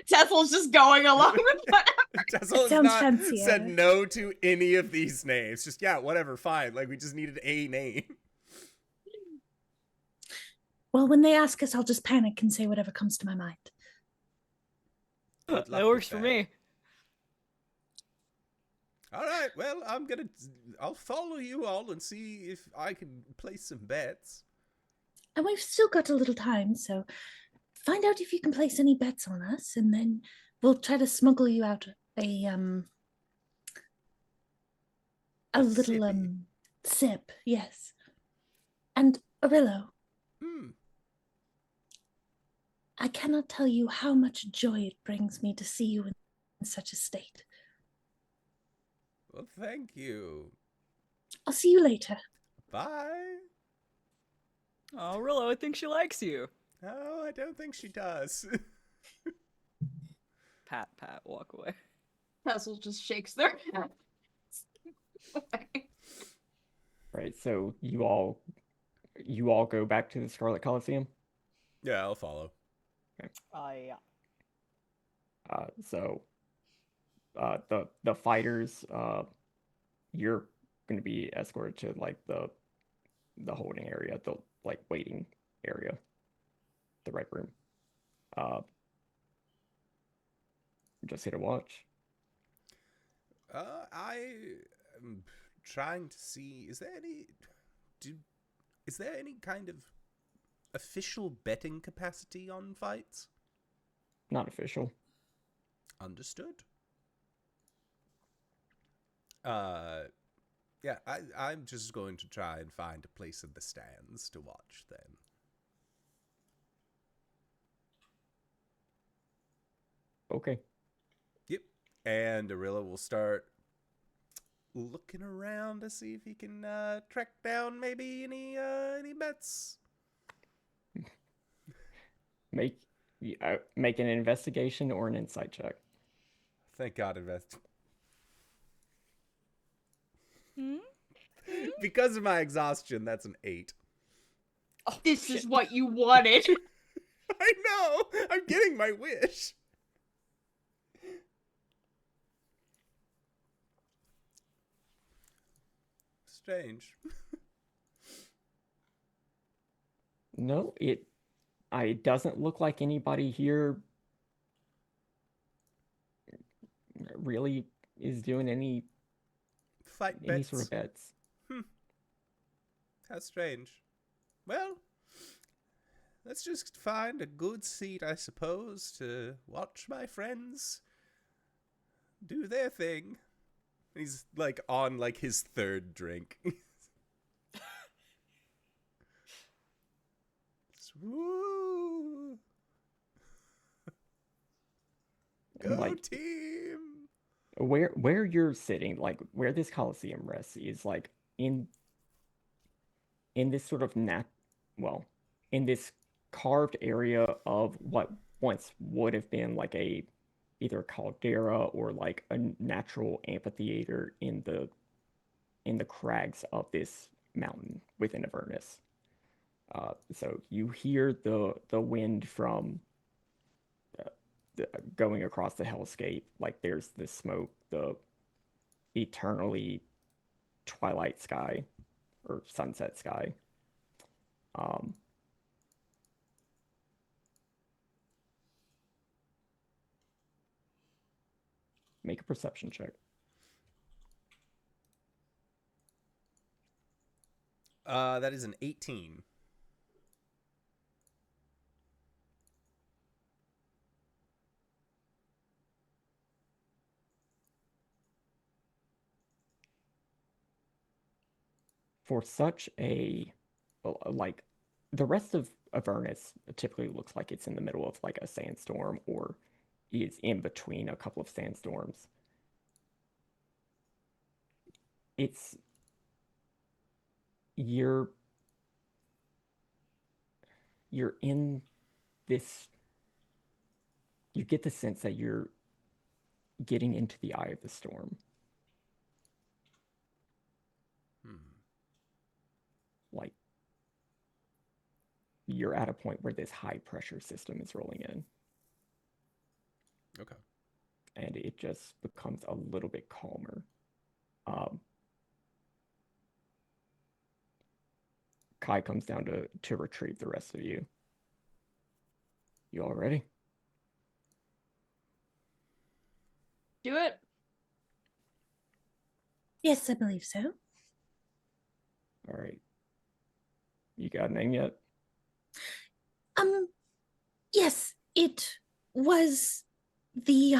[SPEAKER 3] Tessell's just going along with whatever.
[SPEAKER 1] Tessell has
[SPEAKER 6] sounds
[SPEAKER 1] not
[SPEAKER 6] fancier.
[SPEAKER 1] said no to any of these names. Just, yeah, whatever, fine. Like, we just needed a name.
[SPEAKER 6] Well, when they ask us, I'll just panic and say whatever comes to my mind.
[SPEAKER 1] Good luck
[SPEAKER 4] That works
[SPEAKER 1] with
[SPEAKER 4] for
[SPEAKER 1] that.
[SPEAKER 4] me.
[SPEAKER 1] All right, well, I'll follow you all and see if I can place some bets.
[SPEAKER 6] And we've still got a little time, so find out if you can place any bets on us, and then we'll try to smuggle you out a little
[SPEAKER 1] sippy.
[SPEAKER 6] sip, yes. And Orillo, I cannot tell you how much joy it brings me to see you in such a state.
[SPEAKER 1] Well, thank you.
[SPEAKER 6] I'll see you later.
[SPEAKER 1] Bye.
[SPEAKER 4] Oh, Orillo, I think she likes you.
[SPEAKER 1] No, I don't think she does.
[SPEAKER 4] Pat, walk away.
[SPEAKER 3] Tessell just shakes their head.
[SPEAKER 5] Right, so you all go back to the Scarlet Coliseum.
[SPEAKER 1] Yeah, I'll follow.
[SPEAKER 4] Yeah.
[SPEAKER 5] So the fighters, you're gonna be escorted to like the holding area, the like waiting area, the right room. Just here to watch.
[SPEAKER 1] I am trying to see, is there any kind of official betting capacity on fights?
[SPEAKER 5] Not official.
[SPEAKER 1] Understood. Yeah, I'm just going to try and find a place in the stands to watch then.
[SPEAKER 5] Okay.
[SPEAKER 1] Yep. And Orillo will start looking around to see if he can track down maybe any bets.
[SPEAKER 5] Make an investigation or an insight check.
[SPEAKER 1] Thank God, because of my exhaustion, that's an 8.
[SPEAKER 4] Oh,
[SPEAKER 3] This
[SPEAKER 4] shit.
[SPEAKER 3] is what you wanted.
[SPEAKER 1] I know! I'm getting my wish! Strange.
[SPEAKER 5] No, it doesn't look like anybody here really is doing any
[SPEAKER 1] Fight bets.
[SPEAKER 5] sort of bets.
[SPEAKER 1] How strange. Well, let's just find a good seat, I suppose, to watch my friends do their thing. He's like on like his 3rd drink. Woo! Go
[SPEAKER 5] Like,
[SPEAKER 1] team!
[SPEAKER 5] where you're sitting, like where this Coliseum rests, is like in this sort of in this carved area of what once would have been like either a caldera or like a natural amphitheater in the crags of this mountain within Avernus. So you hear the wind from going across the hellscape. Like there's the smoke, the eternally twilight sky or sunset sky. Make a perception check.
[SPEAKER 1] That is an 18.
[SPEAKER 5] For such a like the rest of Avernus typically looks like it's in the middle of like a sandstorm or is in between a couple of sandstorms. It's you're in this, you get the sense that you're getting into the eye of the storm. Like you're at a point where this high pressure system is rolling in.
[SPEAKER 1] Okay.
[SPEAKER 5] And it just becomes a little bit calmer. Kai comes down to retrieve the rest of you. You all ready?
[SPEAKER 3] Do it.
[SPEAKER 6] Yes, I believe so.
[SPEAKER 5] All right. You got a name yet?
[SPEAKER 6] Yes, it was the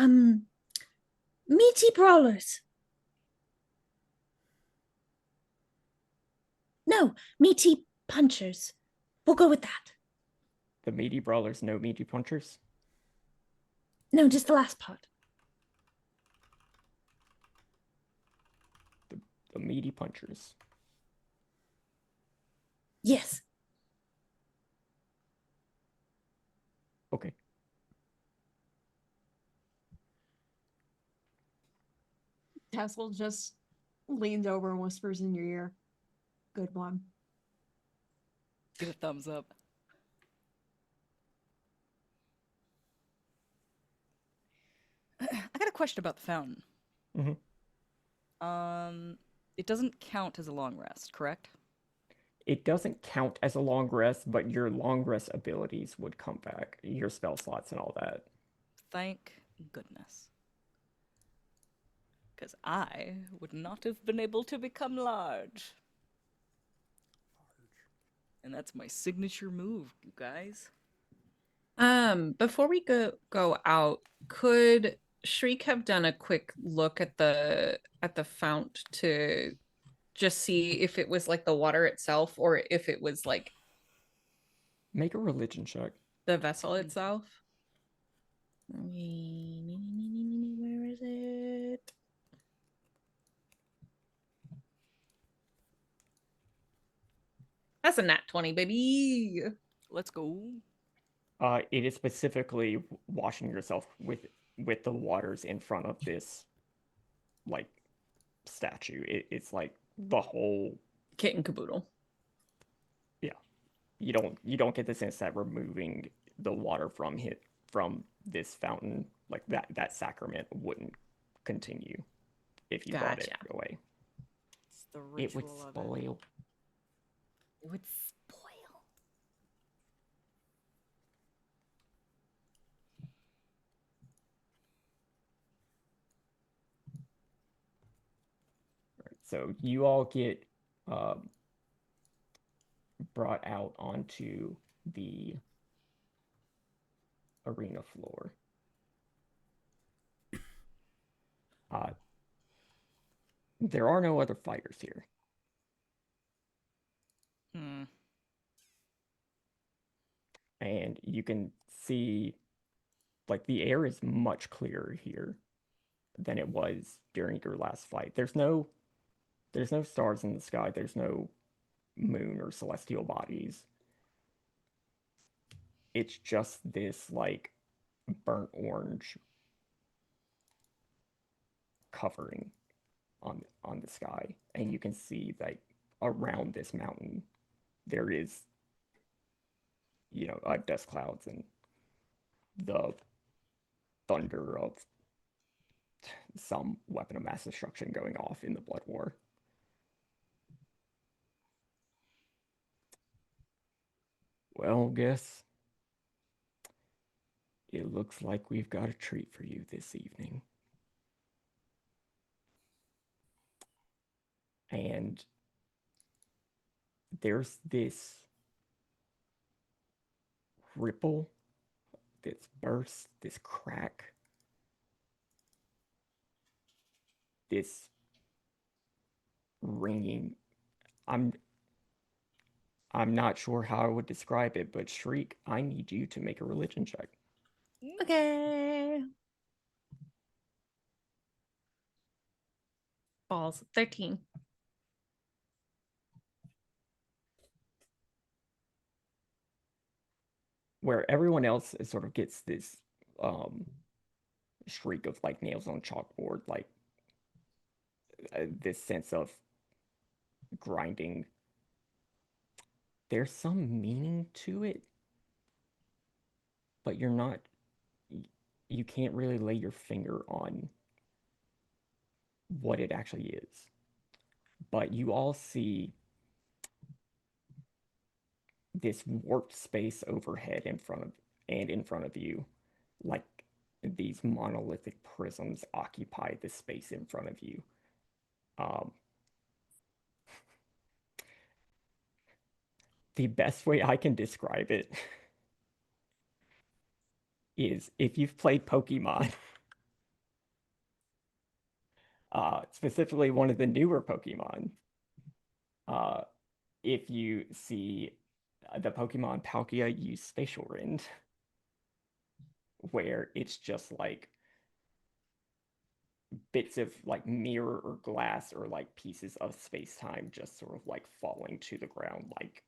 [SPEAKER 6] meaty brawlers. No, meaty punchers. We'll go with that.
[SPEAKER 5] The meaty brawlers, no meaty punchers?
[SPEAKER 6] No, just the last part.
[SPEAKER 5] The meaty punchers.
[SPEAKER 6] Yes.
[SPEAKER 5] Okay.
[SPEAKER 3] Tessell just leans over and whispers in your ear. Good one.
[SPEAKER 4] Get a thumbs up. I got a question about the fountain.
[SPEAKER 5] Mm-hmm.
[SPEAKER 4] It doesn't count as a long rest, correct?
[SPEAKER 5] It doesn't count as a long rest, but your long rest abilities would come back. Your spell slots and all that.
[SPEAKER 4] Thank goodness. Because I would not have been able to become large. And that's my signature move, you guys.
[SPEAKER 2] Before we go out, could Shriek have done a quick look at the fount to just see if it was like the water itself or if it was like
[SPEAKER 5] Make a religion check.
[SPEAKER 2] the vessel itself? Where is it? That's a nat 20, baby.
[SPEAKER 4] Let's go.
[SPEAKER 5] It is specifically washing yourself with the waters in front of this, like, statue. It's like the whole
[SPEAKER 2] Kit and caboodle.
[SPEAKER 5] Yeah. You don't get the sense that removing the water from this fountain, like that sacrament, wouldn't continue if you brought it
[SPEAKER 2] Gotcha.
[SPEAKER 5] away.
[SPEAKER 4] It's the
[SPEAKER 5] It would
[SPEAKER 4] ritual of it.
[SPEAKER 5] spoil.
[SPEAKER 4] It would spoil.
[SPEAKER 5] Right. So you all get brought out onto the arena floor. There are no other fighters here. And you can see, like, the air is much clearer here than it was during your last fight. There's no stars in the sky. There's no moon or celestial bodies. It's just this, like, burnt orange covering on the sky, and you can see, like, around this mountain there is, dust clouds and the thunder of some weapon of mass destruction going off in the Blood War. Well, guess it looks like we've got a treat for you this evening. And there's this ripple, this burst, this crack, this ringing. I'm not sure how I would describe it, but Shriek, I need you to make a religion check.
[SPEAKER 2] Okay. Balls. 13.
[SPEAKER 5] Where everyone else sort of gets this shriek of like nails on chalkboard, like this sense of grinding. There's some meaning to it, but you can't really lay your finger on what it actually is. But you all see this warped space overhead in front of you, like these monolithic prisms occupy the space in front of you. The best way I can describe it is if you've played Pokemon, specifically one of the newer Pokemon, if you see the Pokemon Palkia use Spatial Rend, where it's just like bits of like mirror or glass or like pieces of space-time just sort of like falling to the ground like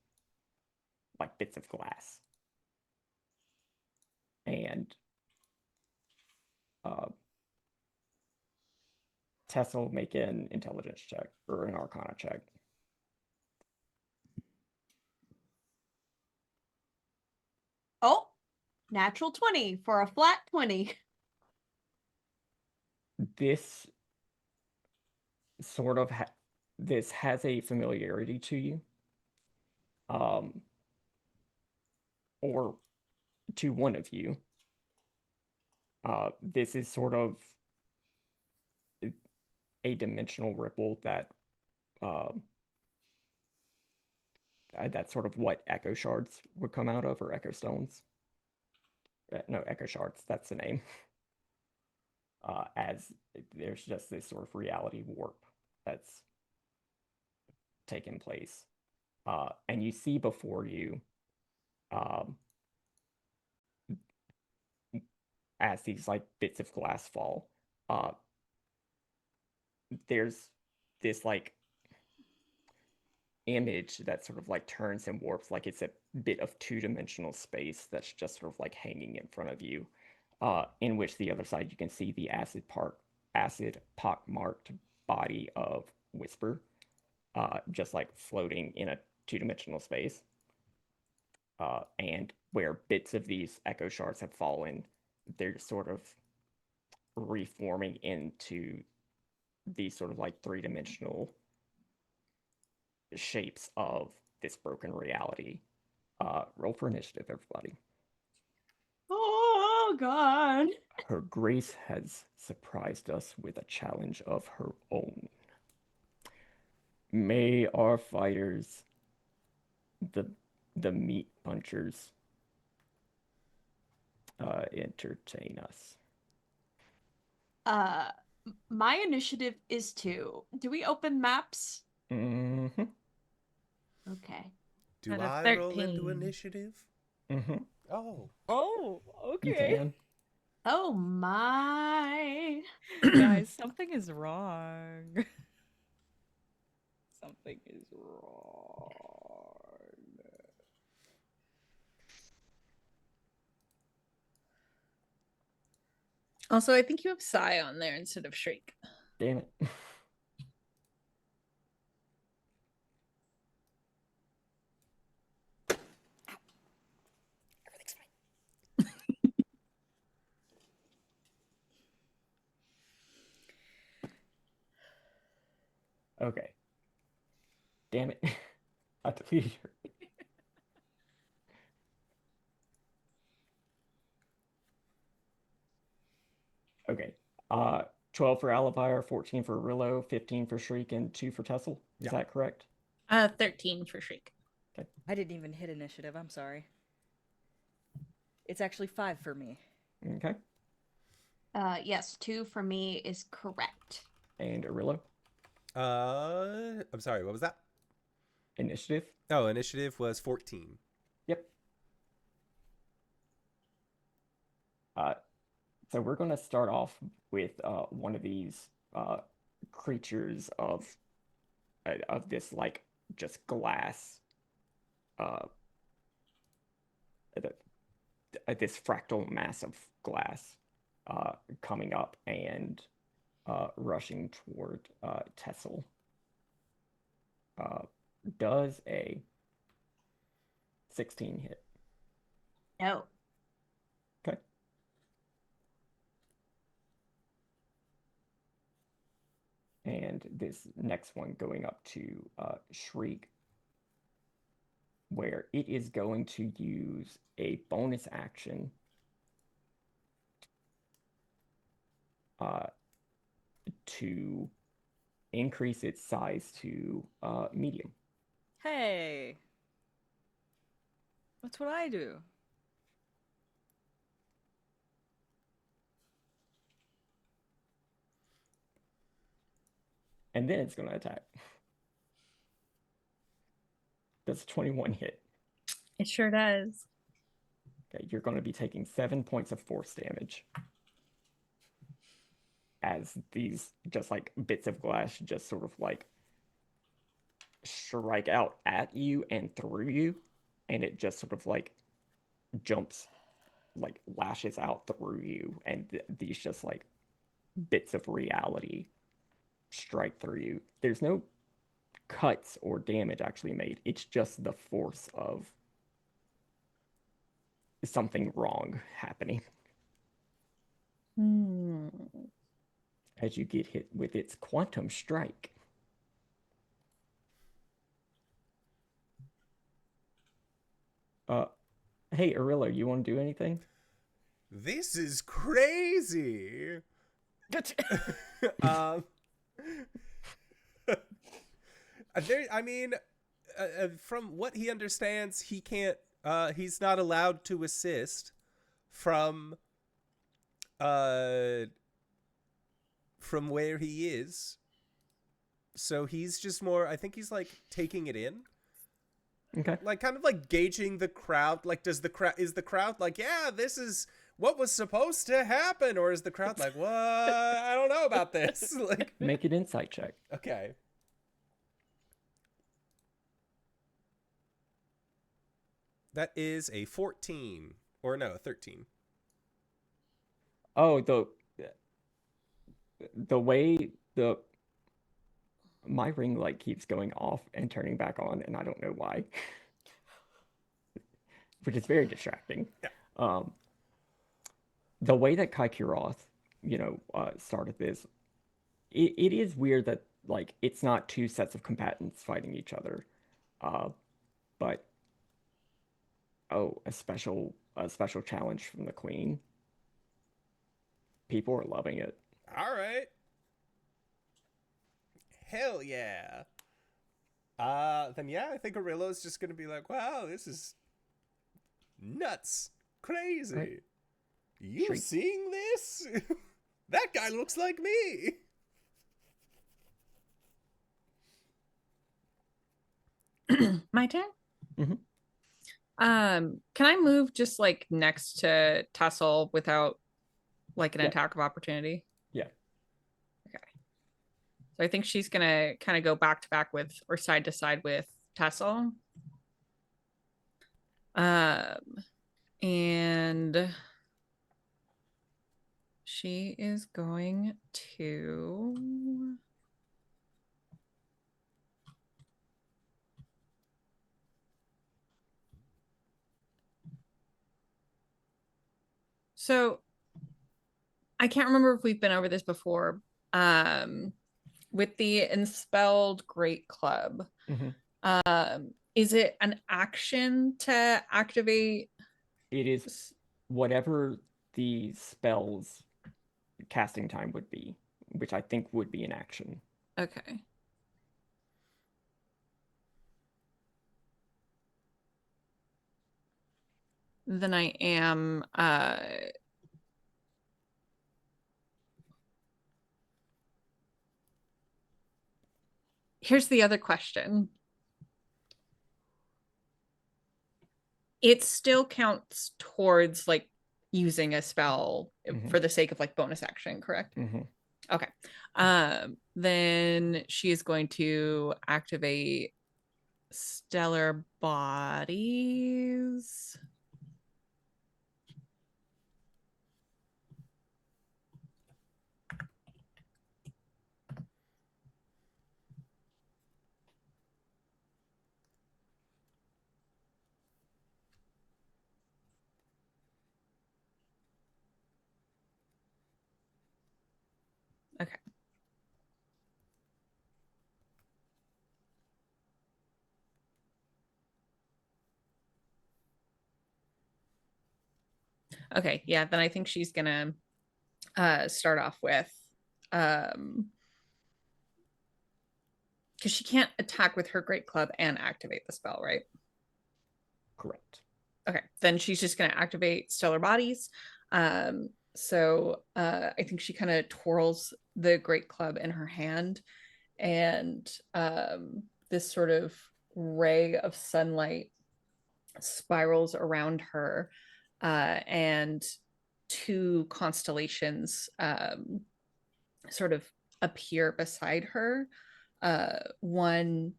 [SPEAKER 5] bits of glass. And Tessell, make an intelligence check or an arcana check.
[SPEAKER 3] Oh, natural 20 for a flat 20.
[SPEAKER 5] This sort of this has a familiarity to you, or to one of you. This is sort of a dimensional ripple that that's sort of what echo shards would come out of, or echo stones. No, echo shards, that's the name. As there's just this sort of reality warp that's taken place. And you see before you, as these like bits of glass fall, there's this like image that sort of like turns and warps, like it's a bit of two-dimensional space that's just sort of like hanging in front of you, in which the other side you can see the acid pock-marked body of Whisper, just like floating in a two-dimensional space. And where bits of these echo shards have fallen, they're sort of reforming into these sort of like three-dimensional shapes of this broken reality. Roll for initiative, everybody.
[SPEAKER 3] Oh, God.
[SPEAKER 5] Her Grace has surprised us with a challenge of her own. May our fighters, the meat punchers, entertain us.
[SPEAKER 3] My initiative is 2. Do we open maps?
[SPEAKER 5] Mm-hmm.
[SPEAKER 3] Okay.
[SPEAKER 1] Do
[SPEAKER 2] Out of
[SPEAKER 1] I roll into
[SPEAKER 2] 13.
[SPEAKER 1] initiative?
[SPEAKER 5] Mm-hmm.
[SPEAKER 1] Oh.
[SPEAKER 4] Oh,
[SPEAKER 5] You
[SPEAKER 4] okay.
[SPEAKER 5] can.
[SPEAKER 3] Oh my.
[SPEAKER 4] Guys, something is wrong. Something is wrong.
[SPEAKER 2] Also, I think you have Psy on there instead of Shriek.
[SPEAKER 5] Damn it.
[SPEAKER 1] Everything's fine.
[SPEAKER 5] Okay. Damn it. I deleted her. Okay. 12 for Aluvire, 14 for Orillo, 15 for Shriek, and 2 for Tessell. Is
[SPEAKER 1] Yeah.
[SPEAKER 5] that correct?
[SPEAKER 2] 13 for Shriek.
[SPEAKER 5] Okay.
[SPEAKER 4] I didn't even hit initiative. I'm sorry. It's actually 5 for me.
[SPEAKER 5] Okay.
[SPEAKER 3] Yes, 2 for me is correct.
[SPEAKER 5] And Orillo?
[SPEAKER 1] I'm sorry, what was that?
[SPEAKER 5] Initiative?
[SPEAKER 1] Oh, initiative was 14.
[SPEAKER 5] Yep. So we're going to start off with one of these creatures of this like just glass, this fractal mass of glass coming up and rushing toward Tessell. Does a 16 hit?
[SPEAKER 3] No.
[SPEAKER 5] Okay. And this next one going up to Shriek, where it is going to use a bonus action to increase its size to medium.
[SPEAKER 4] Hey. That's what I do.
[SPEAKER 5] And then it's going to attack. That's a 21 hit.
[SPEAKER 2] It sure does.
[SPEAKER 5] Okay, you're going to be taking 7 points of force damage as these just like bits of glass just sort of like strike out at you and through you, and it just sort of like jumps, like lashes out through you, and these just like bits of reality strike through you. There's no cuts or damage actually made. It's just the force of something wrong happening as you get hit with its quantum strike. Hey, Orillo, you want to do anything?
[SPEAKER 1] This is crazy. I mean, from what he understands, he can't. He's not allowed to assist from where he is. So he's just more. I think he's like taking it in.
[SPEAKER 5] Okay.
[SPEAKER 1] Like kind of like gauging the crowd. Like, is the crowd like, yeah, this is what was supposed to happen, or is the crowd like, what? I don't know about this. Like,
[SPEAKER 5] make an insight check.
[SPEAKER 1] Okay. That is a 14. Or no, a 13.
[SPEAKER 5] Oh, the way my ring light keeps going off and turning back on, and I don't know why. Which is very distracting.
[SPEAKER 1] Yeah.
[SPEAKER 5] The way that KyleWithAnN, started this, it is weird that like it's not two sets of combatants fighting each other. But a special challenge from the Queen. People are loving it.
[SPEAKER 1] All right. Hell yeah. Then yeah, I think Orillo's just gonna be like, wow, this is nuts. Crazy.
[SPEAKER 5] Right.
[SPEAKER 1] You
[SPEAKER 5] Shriek.
[SPEAKER 1] seeing this? That guy looks like me.
[SPEAKER 2] My turn?
[SPEAKER 5] Mhm.
[SPEAKER 2] Can I move just like next to Tessell without like an
[SPEAKER 5] Yeah.
[SPEAKER 2] attack of opportunity?
[SPEAKER 5] Yeah.
[SPEAKER 2] Okay. So I think she's gonna kind of go back to back with or side to side with Tessell. And she is going to So I can't remember if we've been over this before. With the Enspelled Great Club, is it an action to activate?
[SPEAKER 5] It is whatever the spell's casting time would be, which I think would be an action.
[SPEAKER 2] Okay. Then I am here's the other question. it still counts towards like using a spell for the sake of like bonus action, correct? Okay. Then she is going to activate Stellar Bodies. Okay. Okay, yeah, then I think she's gonna start off with because she can't attack with her great club and activate the spell, right?
[SPEAKER 5] Correct.
[SPEAKER 2] Okay, then she's just gonna activate Stellar Bodies. So I think she kind of twirls the great club in her hand, and this sort of ray of sunlight spirals around her, and two constellations sort of appear beside her. One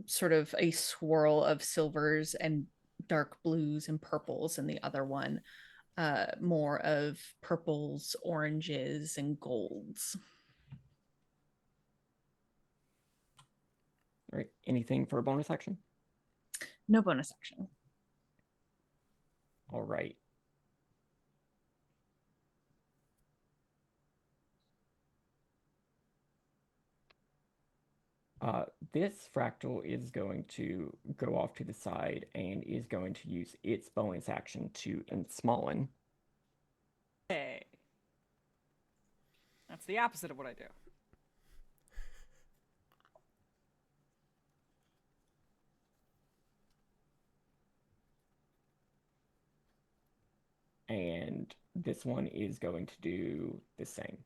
[SPEAKER 2] sort of a swirl of silvers and dark blues and purples, and the other one more of purples, oranges, and golds.
[SPEAKER 5] All right. Anything for a bonus action?
[SPEAKER 2] No bonus action.
[SPEAKER 5] All right. This fractal is going to go off to the side and is going to use its bonus action to ensmallen.
[SPEAKER 4] Hey. That's the opposite of what I do.
[SPEAKER 5] And this one is going to do the same.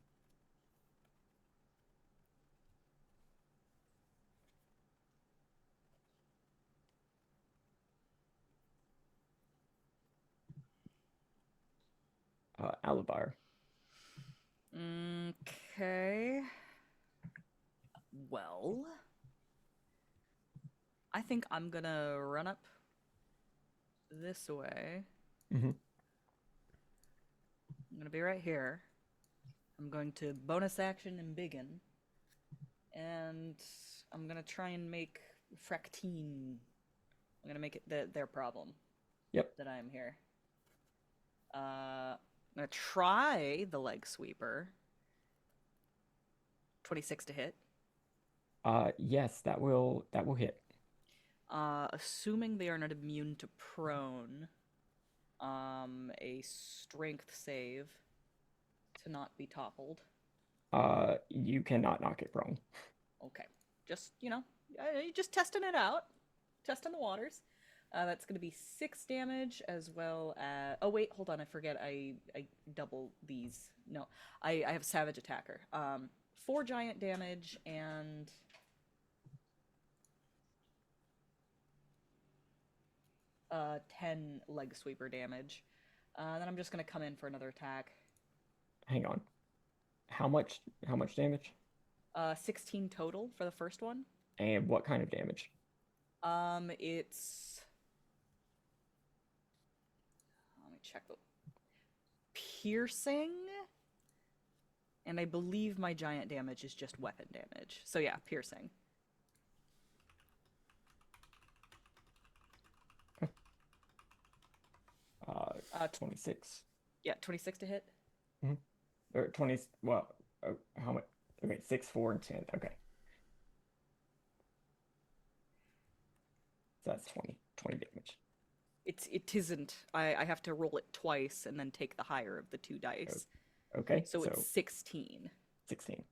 [SPEAKER 5] Aluvire.
[SPEAKER 4] Okay. Well, I think I'm gonna run up this way.
[SPEAKER 5] Mm-hmm.
[SPEAKER 4] I'm gonna be right here. I'm going to bonus action and Embiggen. And I'm gonna try and make Fractine. I'm gonna make it their problem.
[SPEAKER 5] Yep.
[SPEAKER 4] That I am here. I'm gonna try the leg sweeper. 26 to hit.
[SPEAKER 5] Yes, that will hit.
[SPEAKER 4] Assuming they are not immune to prone, a strength save to not be toppled.
[SPEAKER 5] You cannot knock it prone.
[SPEAKER 4] Okay, just just testing it out, testing the waters. That's going to be 6 damage as well as. Oh wait, hold on, I forget. I double these. No, I have Savage Attacker. 4 giant damage and. 10 leg sweeper damage. Then I'm just gonna come in for another attack.
[SPEAKER 5] Hang on. How much damage?
[SPEAKER 4] 16 total for the first one.
[SPEAKER 5] And what kind of damage?
[SPEAKER 4] It's. Let me check the. Piercing. And I believe my giant damage is just weapon damage. So yeah, piercing.
[SPEAKER 5] 26.
[SPEAKER 4] Yeah, 26 to hit.
[SPEAKER 5] Mm-hmm. Or 20. Well, how much? Okay, 6, 4, and 10. Okay. So that's 20 damage.
[SPEAKER 4] It isn't. I have to roll it twice and then take the higher of the 2 dice.
[SPEAKER 5] Okay.
[SPEAKER 4] So it's 16.
[SPEAKER 5] 16.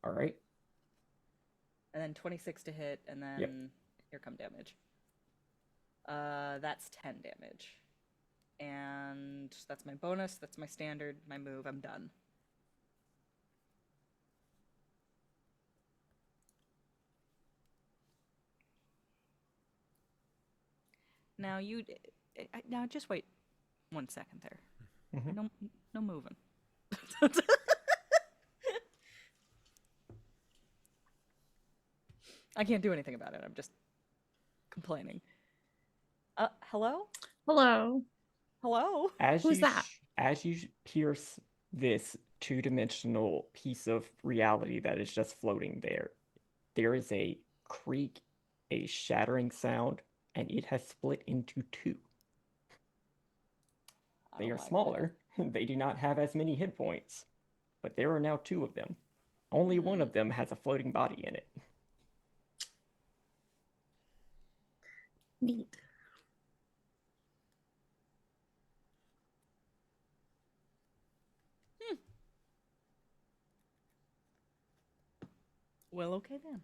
[SPEAKER 5] All right.
[SPEAKER 4] And then 26 to hit, and then
[SPEAKER 5] Yep.
[SPEAKER 4] Here come damage. That's 10 damage. And that's my bonus, that's my standard, my move, I'm done. Now you. Now just wait 1 second there.
[SPEAKER 5] Mhm.
[SPEAKER 4] No moving. I can't do anything about it. I'm just complaining. Hello?
[SPEAKER 2] Hello.
[SPEAKER 4] Hello?
[SPEAKER 2] Who's that?
[SPEAKER 5] As you pierce this two-dimensional piece of reality that is just floating there, there is a creak, a shattering sound, and it has split into two. They are smaller. They do not have as many hit points, but there are now two of them. Only one of them has a floating body in it.
[SPEAKER 2] Neat.
[SPEAKER 4] Well, okay then.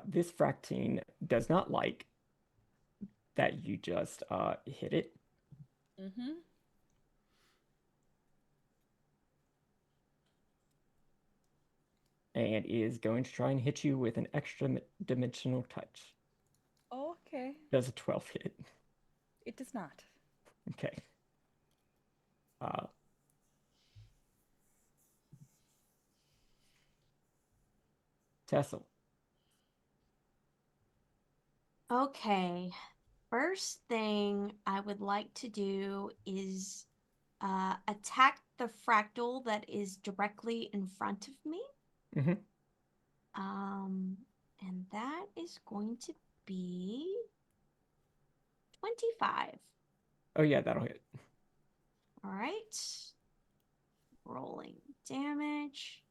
[SPEAKER 5] This fractine does not like that you just hit it.
[SPEAKER 4] Mm-hmm.
[SPEAKER 5] And is going to try and hit you with an extra dimensional touch.
[SPEAKER 4] Oh, okay.
[SPEAKER 5] Does a 12 hit?
[SPEAKER 4] It does not.
[SPEAKER 5] Okay. Tessell.
[SPEAKER 3] Okay. First thing I would like to do is attack the fractal that is directly in front of me.
[SPEAKER 5] Mm-hmm.
[SPEAKER 3] And that is going to be 25.
[SPEAKER 5] Oh yeah, that'll hit.
[SPEAKER 3] All right. Rolling damage.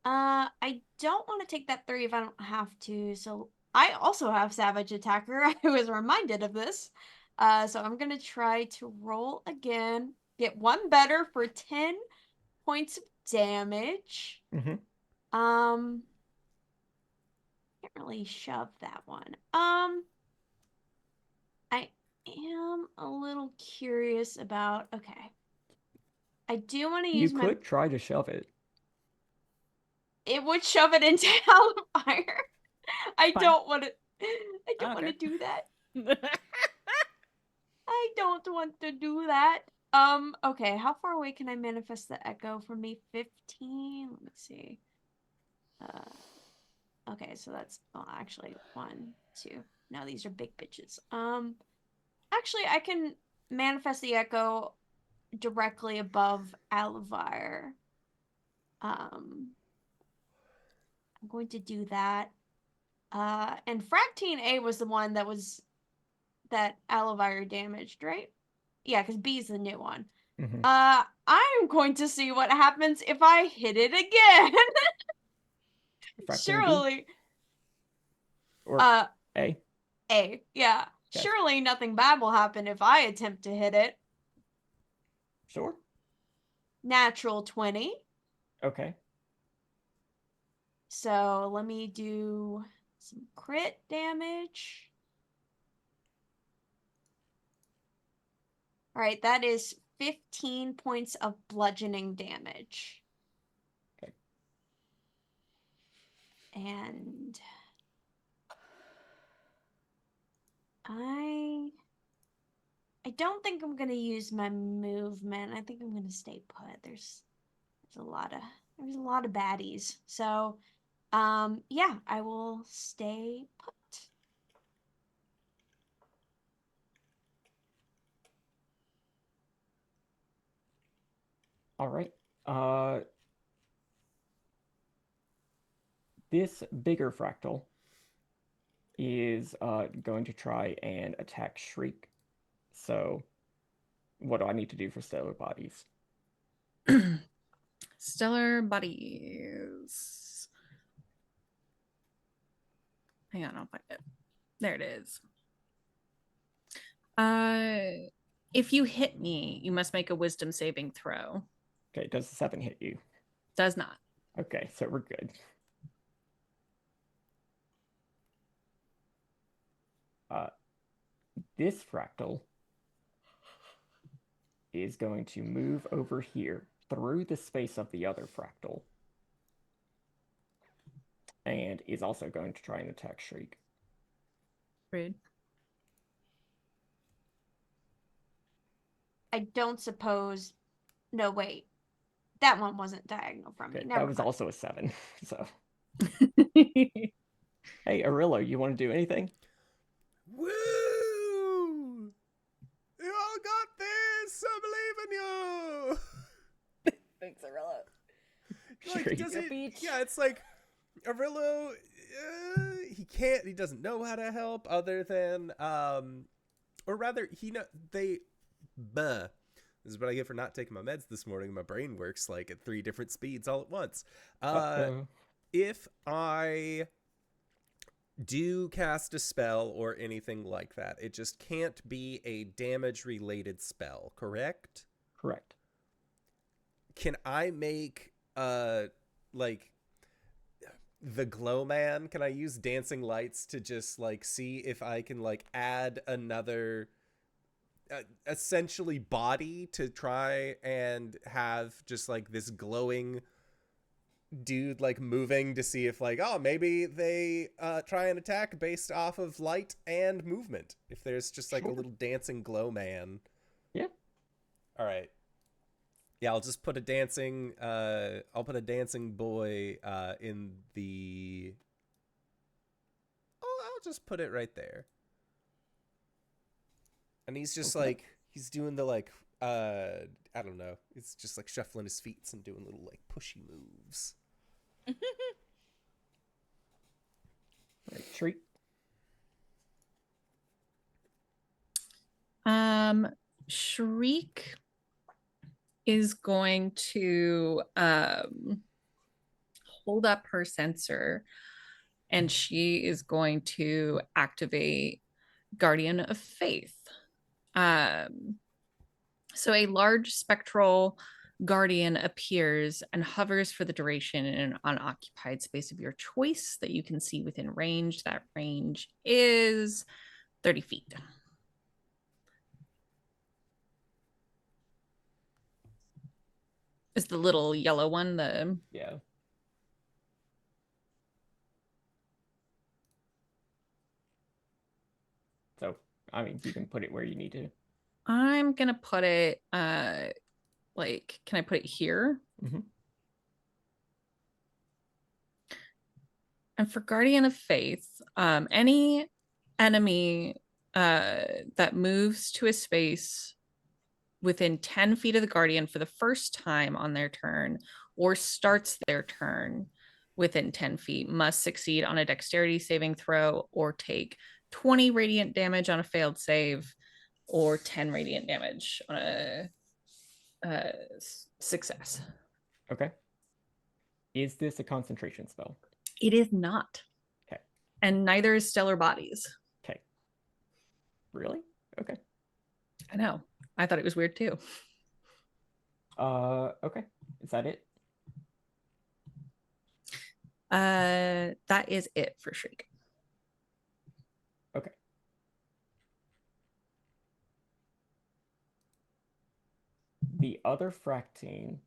[SPEAKER 3] I don't want to take that 3 if I don't have to, so I also have Savage Attacker. I was reminded of this. So I'm gonna try to roll again. Get one better for 10 points of damage.
[SPEAKER 5] Mm-hmm.
[SPEAKER 3] Can't really shove that one. I am a little curious about. Okay. I do want to
[SPEAKER 5] You
[SPEAKER 3] use
[SPEAKER 5] could try to shove it.
[SPEAKER 3] It would shove it into Aluvire. I
[SPEAKER 4] Fine.
[SPEAKER 3] don't want to. I
[SPEAKER 4] I
[SPEAKER 3] don't
[SPEAKER 4] don't
[SPEAKER 3] want to
[SPEAKER 4] care.
[SPEAKER 3] do that. I don't want to do that. Okay, how far away can I manifest the echo from me? 15? Let me see. Okay, so that's actually 1, 2. No, these are big bitches. Actually I can manifest the echo directly above Aluvire. I'm going to do that. And Fractine A was the one that Aluvire damaged, right? Yeah, because B is the new one.
[SPEAKER 5] Mm-hmm.
[SPEAKER 3] I'm going to see what happens if I hit it again. Surely.
[SPEAKER 5] Or A.
[SPEAKER 3] A. Yeah.
[SPEAKER 5] Yes.
[SPEAKER 3] Surely nothing bad will happen if I attempt to hit it.
[SPEAKER 5] Sure.
[SPEAKER 3] Natural 20.
[SPEAKER 5] Okay.
[SPEAKER 3] So let me do some crit damage. All right, that is 15 points of bludgeoning damage.
[SPEAKER 5] Okay.
[SPEAKER 3] And I don't think I'm gonna use my movement. I think I'm gonna stay put. There's a lot of baddies. So yeah, I will stay put.
[SPEAKER 5] All right. This bigger fractal is going to try and attack Shriek. So, what do I need to do for stellar bodies?
[SPEAKER 2] Stellar Buddies. Hang on, I'll find it. There it is. If you hit me, you must make a wisdom saving throw.
[SPEAKER 5] Okay, does the 7 hit you?
[SPEAKER 2] Does not.
[SPEAKER 5] Okay, so we're good. This fractal is going to move over here through the space of the other fractal. And is also going to try and attack Shriek.
[SPEAKER 2] Rude.
[SPEAKER 3] I don't suppose. No, wait. That one wasn't diagonal from me.
[SPEAKER 5] Okay,
[SPEAKER 3] Never
[SPEAKER 5] that was
[SPEAKER 3] mind.
[SPEAKER 5] also a 7. So, hey, Orillo, you want to do anything?
[SPEAKER 1] Woo! You all got this! I believe in you!
[SPEAKER 4] Thanks, Arilla.
[SPEAKER 1] Like,
[SPEAKER 5] Shriek.
[SPEAKER 1] does
[SPEAKER 4] Your
[SPEAKER 1] it?
[SPEAKER 4] beach.
[SPEAKER 1] Yeah, it's like Orillo. He can't. He doesn't know how to help other than, or rather, they. Buh. This is what I get for not taking my meds this morning. My brain works like at 3 different speeds all at once.
[SPEAKER 5] Uh-oh.
[SPEAKER 1] If I do cast a spell or anything like that, it just can't be a damage related spell, correct?
[SPEAKER 5] Correct.
[SPEAKER 1] Can I make like the glow man? Can I use dancing lights to just like see if I can like add another essentially body to try and have just like this glowing dude like moving to see if like, oh, maybe they try and attack based off of light and movement, if there's just like
[SPEAKER 5] Sure.
[SPEAKER 1] a little dancing glow man.
[SPEAKER 5] Yeah.
[SPEAKER 1] All right. Yeah, I'll just put a dancing I'll put a dancing boy in the I'll just put it right there. And he's just
[SPEAKER 5] Okay.
[SPEAKER 1] like, he's doing the like, I don't know. It's just like shuffling his feet and doing little like pushy moves.
[SPEAKER 5] Right, Shriek.
[SPEAKER 2] Shriek is going to hold up her sensor, and she is going to activate Guardian of Faith. So a large spectral guardian appears and hovers for the duration in an unoccupied space of your choice that you can see within range. That range is 30 feet. Is the little yellow one the...
[SPEAKER 5] Yeah. So, I mean, you can put it where you need to.
[SPEAKER 2] I'm gonna put it like, can I put it here?
[SPEAKER 5] Mm-hmm.
[SPEAKER 2] And for Guardian of Faith, any enemy that moves to a space within 10 feet of the Guardian for the first time on their turn or starts their turn within 10 feet must succeed on a dexterity saving throw or take 20 radiant damage on a failed save or 10 radiant damage on a success.
[SPEAKER 5] Okay. Is this a concentration spell?
[SPEAKER 2] It is not.
[SPEAKER 5] Okay.
[SPEAKER 2] And neither is Stellar Bodies.
[SPEAKER 5] Okay. Really? Okay.
[SPEAKER 2] I know. I thought it was weird too.
[SPEAKER 5] Okay. Is that it?
[SPEAKER 2] That is it for Shriek.
[SPEAKER 5] Okay. The other fractine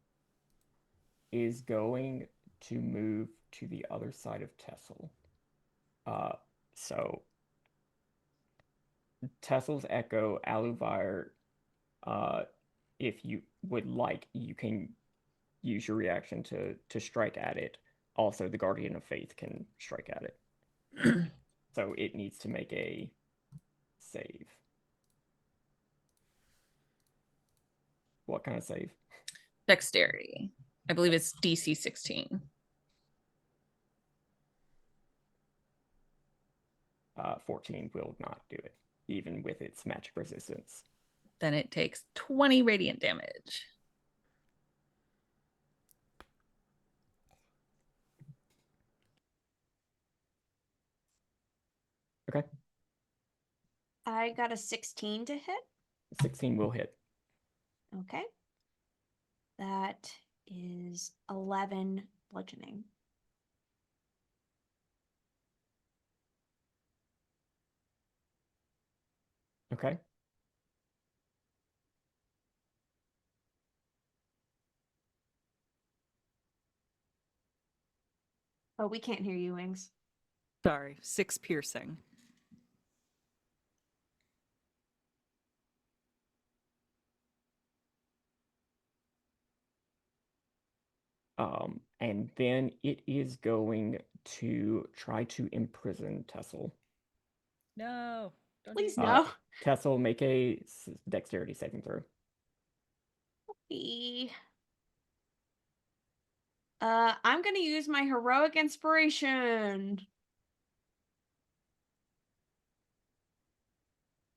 [SPEAKER 5] is going to move to the other side of Tessell. So Tessell's Echo, Aluvire, if you would like, you can use your reaction to strike at it. Also, the Guardian of Faith can strike at it. So it needs to make a save. What kind of save?
[SPEAKER 2] Dexterity. I believe it's DC 16.
[SPEAKER 5] 14 will not do it, even with its magic resistance.
[SPEAKER 2] Then it takes 20 radiant damage.
[SPEAKER 5] Okay.
[SPEAKER 3] I got a 16 to hit.
[SPEAKER 5] 16 will hit.
[SPEAKER 3] Okay. That is 11 bludgeoning.
[SPEAKER 5] Okay.
[SPEAKER 3] Oh, we can't hear you, Wings.
[SPEAKER 4] Sorry, 6 piercing.
[SPEAKER 5] And then it is going to try to imprison Tessell.
[SPEAKER 4] No, don't
[SPEAKER 3] Please
[SPEAKER 4] do
[SPEAKER 3] no.
[SPEAKER 5] Tessell, make a dexterity saving throw.
[SPEAKER 3] I'm gonna use my heroic inspiration.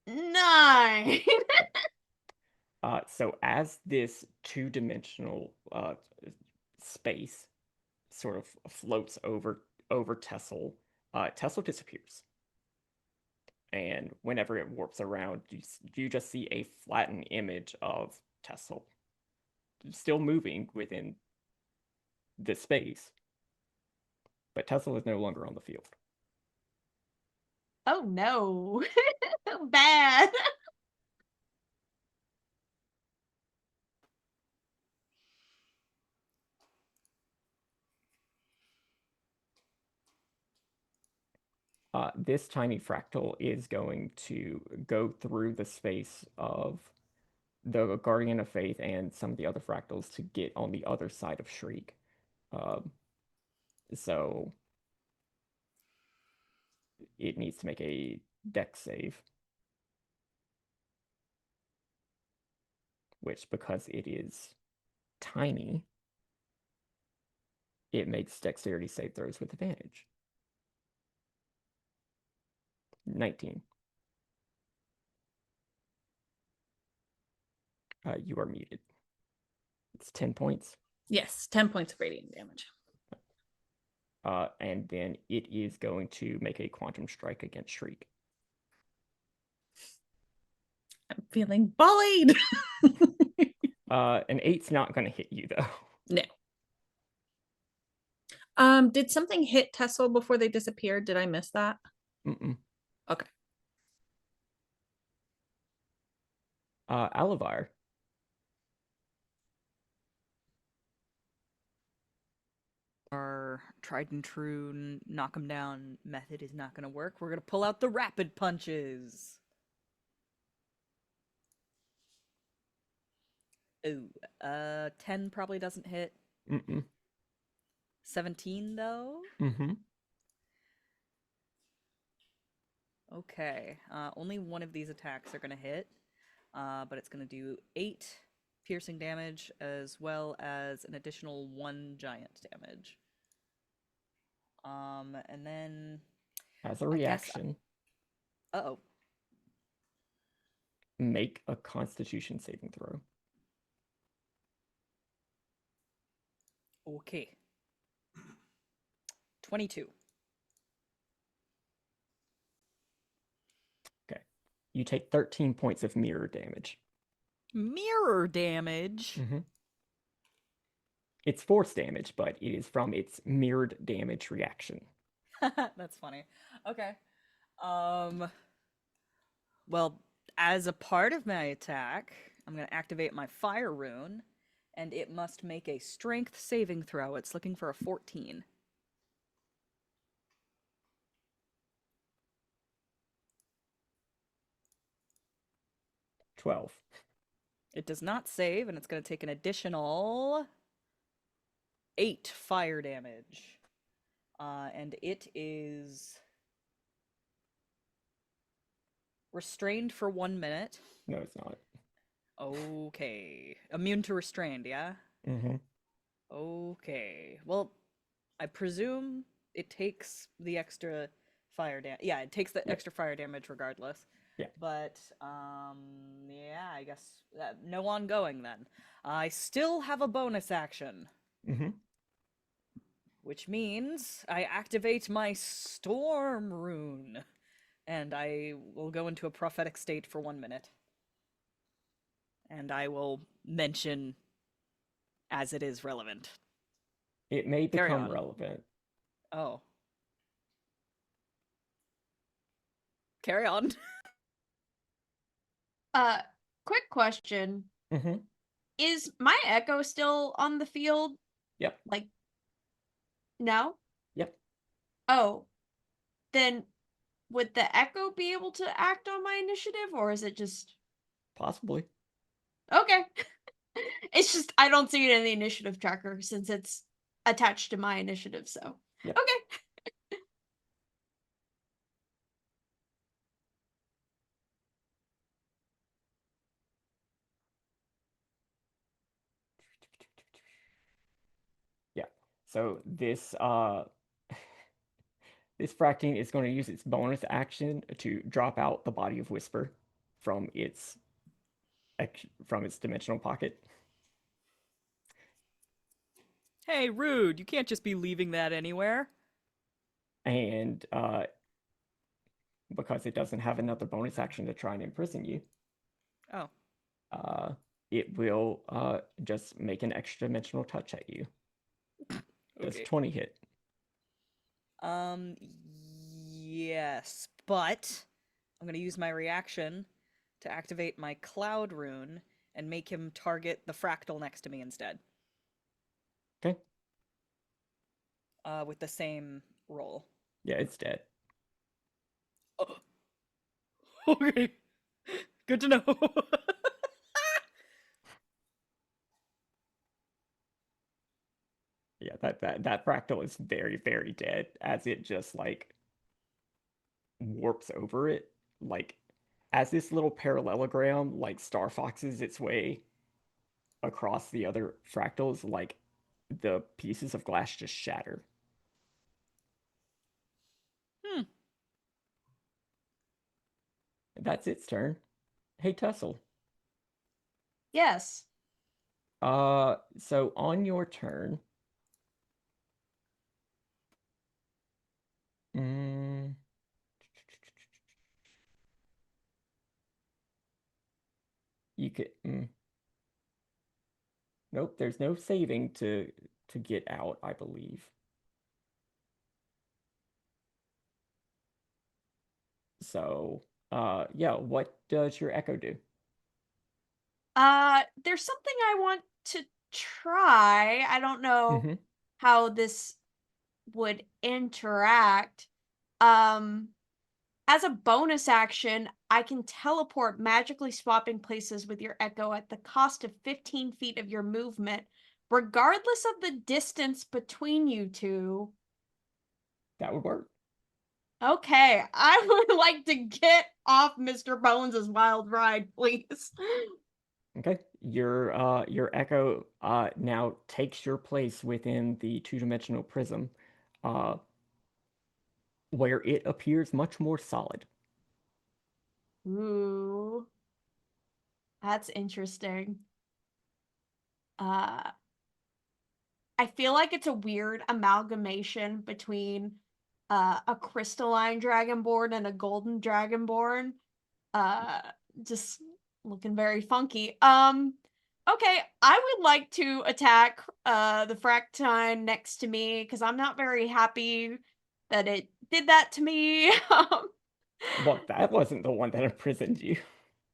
[SPEAKER 3] 9.
[SPEAKER 5] So as this two-dimensional space sort of floats over Tessell, Tessell disappears. And whenever it warps around, you just see a flattened image of Tessell still moving within this space. But Tessell is no longer on the field.
[SPEAKER 3] Oh no. Bad.
[SPEAKER 5] This tiny fractal is going to go through the space of the Guardian of Faith and some of the other fractals to get on the other side of Shriek. So it needs to make a dex save. Which, because it is tiny, it makes dexterity save throws with advantage. 19. You are muted. It's 10 points.
[SPEAKER 2] Yes, 10 points of radiant damage.
[SPEAKER 5] And then it is going to make a quantum strike against Shriek.
[SPEAKER 2] I'm feeling bullied.
[SPEAKER 5] An 8's not going to hit you, though.
[SPEAKER 2] No. Did something hit Tessell before they disappeared? Did I miss that?
[SPEAKER 5] Mm-mm.
[SPEAKER 2] Okay.
[SPEAKER 5] Aluvire.
[SPEAKER 4] Our tried and true knock 'em down method is not going to work. We're going to pull out the rapid punches. Ooh, 10 probably doesn't hit.
[SPEAKER 5] Mm-mm.
[SPEAKER 4] 17 though?
[SPEAKER 5] Mm-hmm.
[SPEAKER 4] Okay, only one of these attacks are going to hit, but it's going to do 8 piercing damage as well as an additional 1 giant damage. And then...
[SPEAKER 5] As a reaction,
[SPEAKER 4] Uh-oh.
[SPEAKER 5] make a Constitution saving throw.
[SPEAKER 4] Okay. 22.
[SPEAKER 5] Okay. You take 13 points of mirror damage.
[SPEAKER 4] Mirror damage?
[SPEAKER 5] Mm-hmm. It's force damage, but it is from its mirrored damage reaction.
[SPEAKER 4] That's funny. Okay. Well, as a part of my attack, I'm going to activate my fire rune, and it must make a strength saving throw. It's looking for a 14. It does not save, and it's going to take an additional 8 fire damage. And it is restrained for 1 minute.
[SPEAKER 5] No, it's not.
[SPEAKER 4] Okay. Immune to restrained, yeah?
[SPEAKER 5] Mm-hmm.
[SPEAKER 4] Okay. Well, I presume it takes the extra fire damage. Yeah, it takes the extra fire damage regardless.
[SPEAKER 5] Yeah.
[SPEAKER 4] But, yeah, I guess no ongoing then. I still have a bonus action.
[SPEAKER 5] Mm-hmm.
[SPEAKER 4] Which means I activate my storm rune. And I will go into a prophetic state for 1 minute. And I will mention as it is relevant.
[SPEAKER 5] It may
[SPEAKER 4] Carry
[SPEAKER 5] become
[SPEAKER 4] on.
[SPEAKER 5] relevant.
[SPEAKER 4] Oh. Carry on.
[SPEAKER 3] Quick question.
[SPEAKER 5] Mm-hmm.
[SPEAKER 3] Is my Echo still on the field?
[SPEAKER 5] Yep.
[SPEAKER 3] Like, no?
[SPEAKER 5] Yep.
[SPEAKER 3] Oh, then would the Echo be able to act on my initiative, or is it just...
[SPEAKER 5] Possibly.
[SPEAKER 3] Okay. It's just, I don't see it in the initiative tracker since it's attached to my initiative, so...
[SPEAKER 5] Yep.
[SPEAKER 3] Okay.
[SPEAKER 5] Yeah. So this this Fractine is going to use its bonus action to drop out the Body of Whisper from its dimensional pocket.
[SPEAKER 4] Hey, rude. You can't just be leaving that anywhere.
[SPEAKER 5] And because it doesn't have another bonus action to try and imprison you,
[SPEAKER 4] Oh.
[SPEAKER 5] it will just make an extra dimensional touch at you. Does
[SPEAKER 4] Okay.
[SPEAKER 5] 20 hit?
[SPEAKER 4] Yes, but I'm going to use my reaction to activate my Cloud Rune and make him target the fractal next to me instead.
[SPEAKER 5] Okay.
[SPEAKER 4] With the same roll.
[SPEAKER 5] Yeah, it's dead.
[SPEAKER 4] Oh. Okay. Good to know.
[SPEAKER 5] Yeah, that fractal is very, very dead as it just like warps over it. Like as this little parallelogram like Star Foxes its way across the other fractals, like the pieces of glass just shatter. That's its turn. Hey, Tessell.
[SPEAKER 3] Yes.
[SPEAKER 5] So on your turn, you could. Nope, there's no saving to get out, I believe. So, yeah, what does your Echo do?
[SPEAKER 3] There's something I want to try. I don't know
[SPEAKER 5] Mhm.
[SPEAKER 3] how this would interact. As a bonus action, I can teleport, magically swapping places with your Echo at the cost of 15 feet of your movement, regardless of the distance between you two.
[SPEAKER 5] That would work.
[SPEAKER 3] Okay, I would like to get off Mr. Bones' wild ride, please.
[SPEAKER 5] Okay. Your Echo now takes your place within the two-dimensional prism, where it appears much more solid.
[SPEAKER 3] Ooh. That's interesting. I feel like it's a weird amalgamation between a crystalline dragonborn and a golden dragonborn. Uh, just looking very funky. Okay, I would like to attack the Fractine next to me because I'm not very happy that it did that to me.
[SPEAKER 5] Well, that wasn't the one that imprisoned you.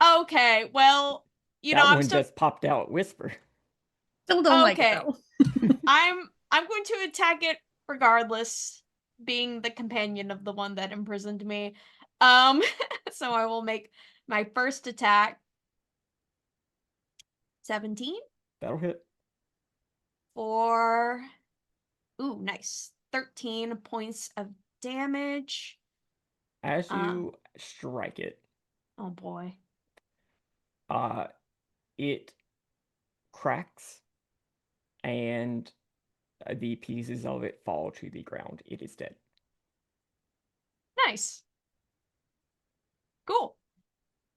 [SPEAKER 3] Okay, well,
[SPEAKER 5] That
[SPEAKER 3] I'm
[SPEAKER 5] one
[SPEAKER 3] still
[SPEAKER 5] just popped out Whisper.
[SPEAKER 6] Still don't like it
[SPEAKER 3] okay.
[SPEAKER 6] though.
[SPEAKER 3] I'm going to attack it regardless, being the companion of the one that imprisoned me. So I will make my first attack. 17
[SPEAKER 5] That'll hit.
[SPEAKER 3] for nice. 13 points of damage.
[SPEAKER 5] As you strike it,
[SPEAKER 3] Oh boy.
[SPEAKER 5] it cracks and the pieces of it fall to the ground. It is dead.
[SPEAKER 3] Nice. Cool.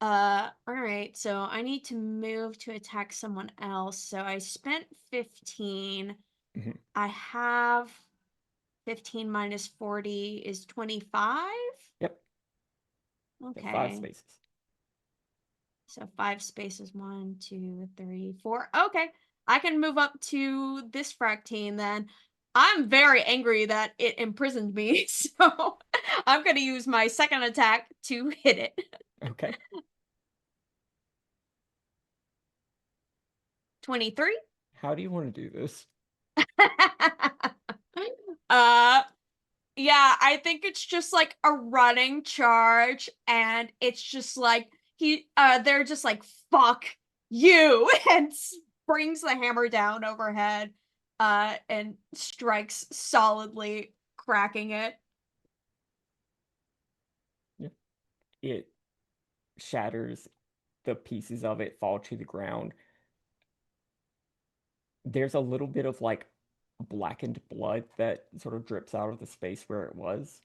[SPEAKER 3] All right, so I need to move to attack someone else. So I spent 15.
[SPEAKER 5] Mhm.
[SPEAKER 3] I have 15 minus 40 is 25.
[SPEAKER 5] Yep.
[SPEAKER 3] Okay.
[SPEAKER 5] 5 spaces.
[SPEAKER 3] So 5 spaces. 1, 2, 3, 4. Okay. I can move up to this Fractine then. I'm very angry that it imprisoned me, so I'm going to use my second attack to hit it.
[SPEAKER 5] Okay.
[SPEAKER 3] 23.
[SPEAKER 5] How do you want to do this?
[SPEAKER 3] Yeah, I think it's just like a running charge, and it's just like they're just like, fuck you, and brings the hammer down overhead, and strikes solidly, cracking it.
[SPEAKER 5] Yeah. It shatters. The pieces of it fall to the ground. There's a little bit of like blackened blood that sort of drips out of the space where it was.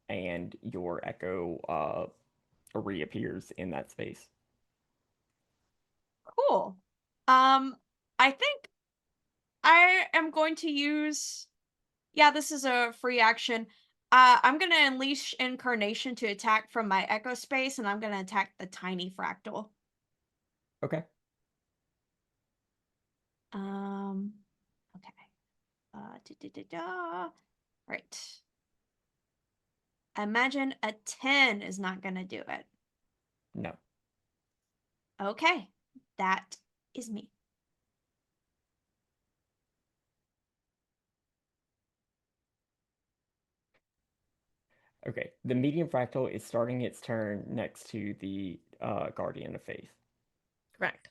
[SPEAKER 5] And your echo reappears in that space.
[SPEAKER 3] Cool. I think I am going to use. Yeah, this is a free action. I'm gonna unleash Incarnation to attack from my Echo space, and I'm gonna attack the tiny fractal.
[SPEAKER 5] Okay.
[SPEAKER 3] Okay. Right. I imagine a 10 is not gonna do it.
[SPEAKER 5] No.
[SPEAKER 3] Okay. That is me.
[SPEAKER 5] Okay. The medium fractal is starting its turn next to the Guardian of Faith.
[SPEAKER 2] Correct.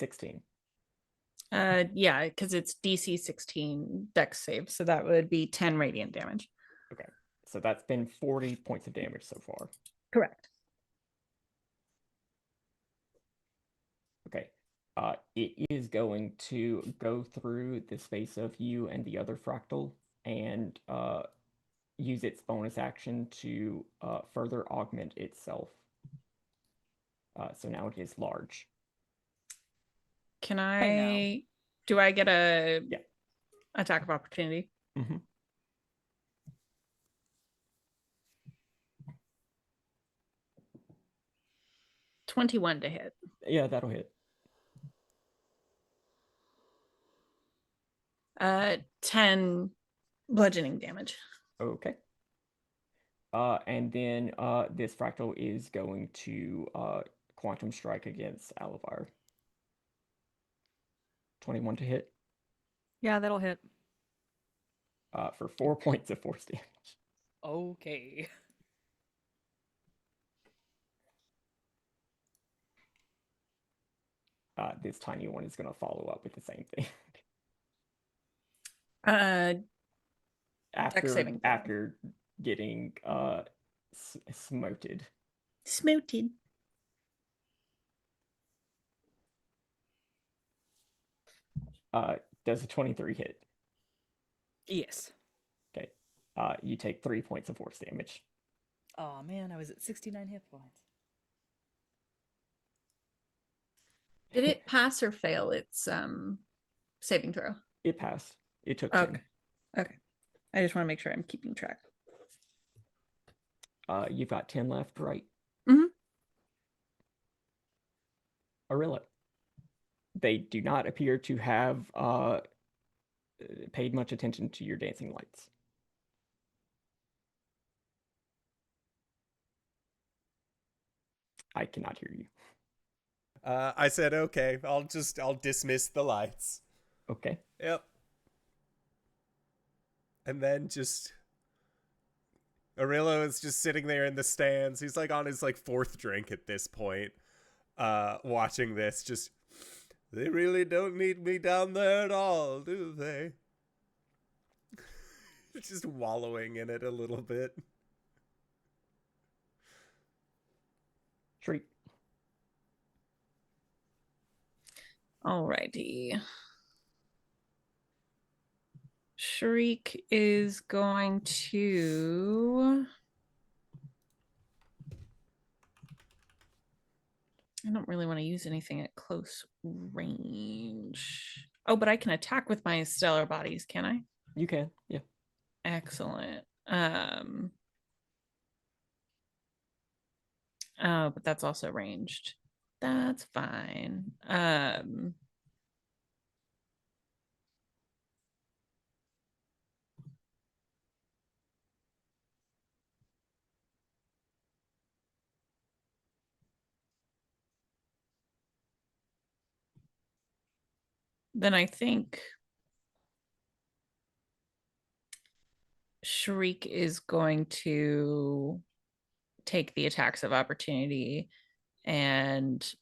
[SPEAKER 5] $16.
[SPEAKER 2] Yeah, because it's DC 16 Dex save, so that would be 10 radiant damage.
[SPEAKER 5] Okay. So that's been 40 points of damage so far.
[SPEAKER 2] Correct.
[SPEAKER 5] Okay. It is going to go through the space of you and the other fractal and use its bonus action to further augment itself. So now it is large.
[SPEAKER 2] Can
[SPEAKER 4] Hey,
[SPEAKER 2] I? Do I get a
[SPEAKER 5] Yeah.
[SPEAKER 2] attack of opportunity?
[SPEAKER 5] Mm-hmm.
[SPEAKER 2] $21 to hit.
[SPEAKER 5] Yeah, that'll hit.
[SPEAKER 2] 10 bludgeoning damage.
[SPEAKER 5] Okay. And then this fractal is going to Quantum Strike against Aluvire. 21 to hit.
[SPEAKER 4] Yeah, that'll hit.
[SPEAKER 5] For 4 points of force damage.
[SPEAKER 4] Okay.
[SPEAKER 5] This tiny one is going to follow up with the same thing. After getting smoted.
[SPEAKER 6] Smoted.
[SPEAKER 5] Does a 23 hit?
[SPEAKER 4] Yes.
[SPEAKER 5] Okay. You take 3 points of force damage.
[SPEAKER 4] Oh man, I was at 69 hit points.
[SPEAKER 2] Did it pass or fail its saving throw?
[SPEAKER 5] It passed. It took
[SPEAKER 2] Okay.
[SPEAKER 5] 10.
[SPEAKER 2] Okay. I just want to make sure I'm keeping track.
[SPEAKER 5] You've got 10 left, right?
[SPEAKER 2] Mm-hmm.
[SPEAKER 5] Orillo. They do not appear to have paid much attention to your dancing lights. I cannot hear you.
[SPEAKER 1] I said, okay, I'll dismiss the lights.
[SPEAKER 5] Okay.
[SPEAKER 1] Yep. And then just Orillo is just sitting there in the stands. He's like on his like fourth drink at this point, watching this. Just, they really don't need me down there at all, do they? Just wallowing in it a little bit.
[SPEAKER 5] Shriek.
[SPEAKER 2] Alrighty. Shriek is going to... I don't really want to use anything at close range. Oh, but I can attack with my stellar bodies, can I?
[SPEAKER 5] You can, yeah.
[SPEAKER 2] Excellent. Oh, but that's also ranged. That's fine. Then I think Shriek is going to take the attacks of opportunity and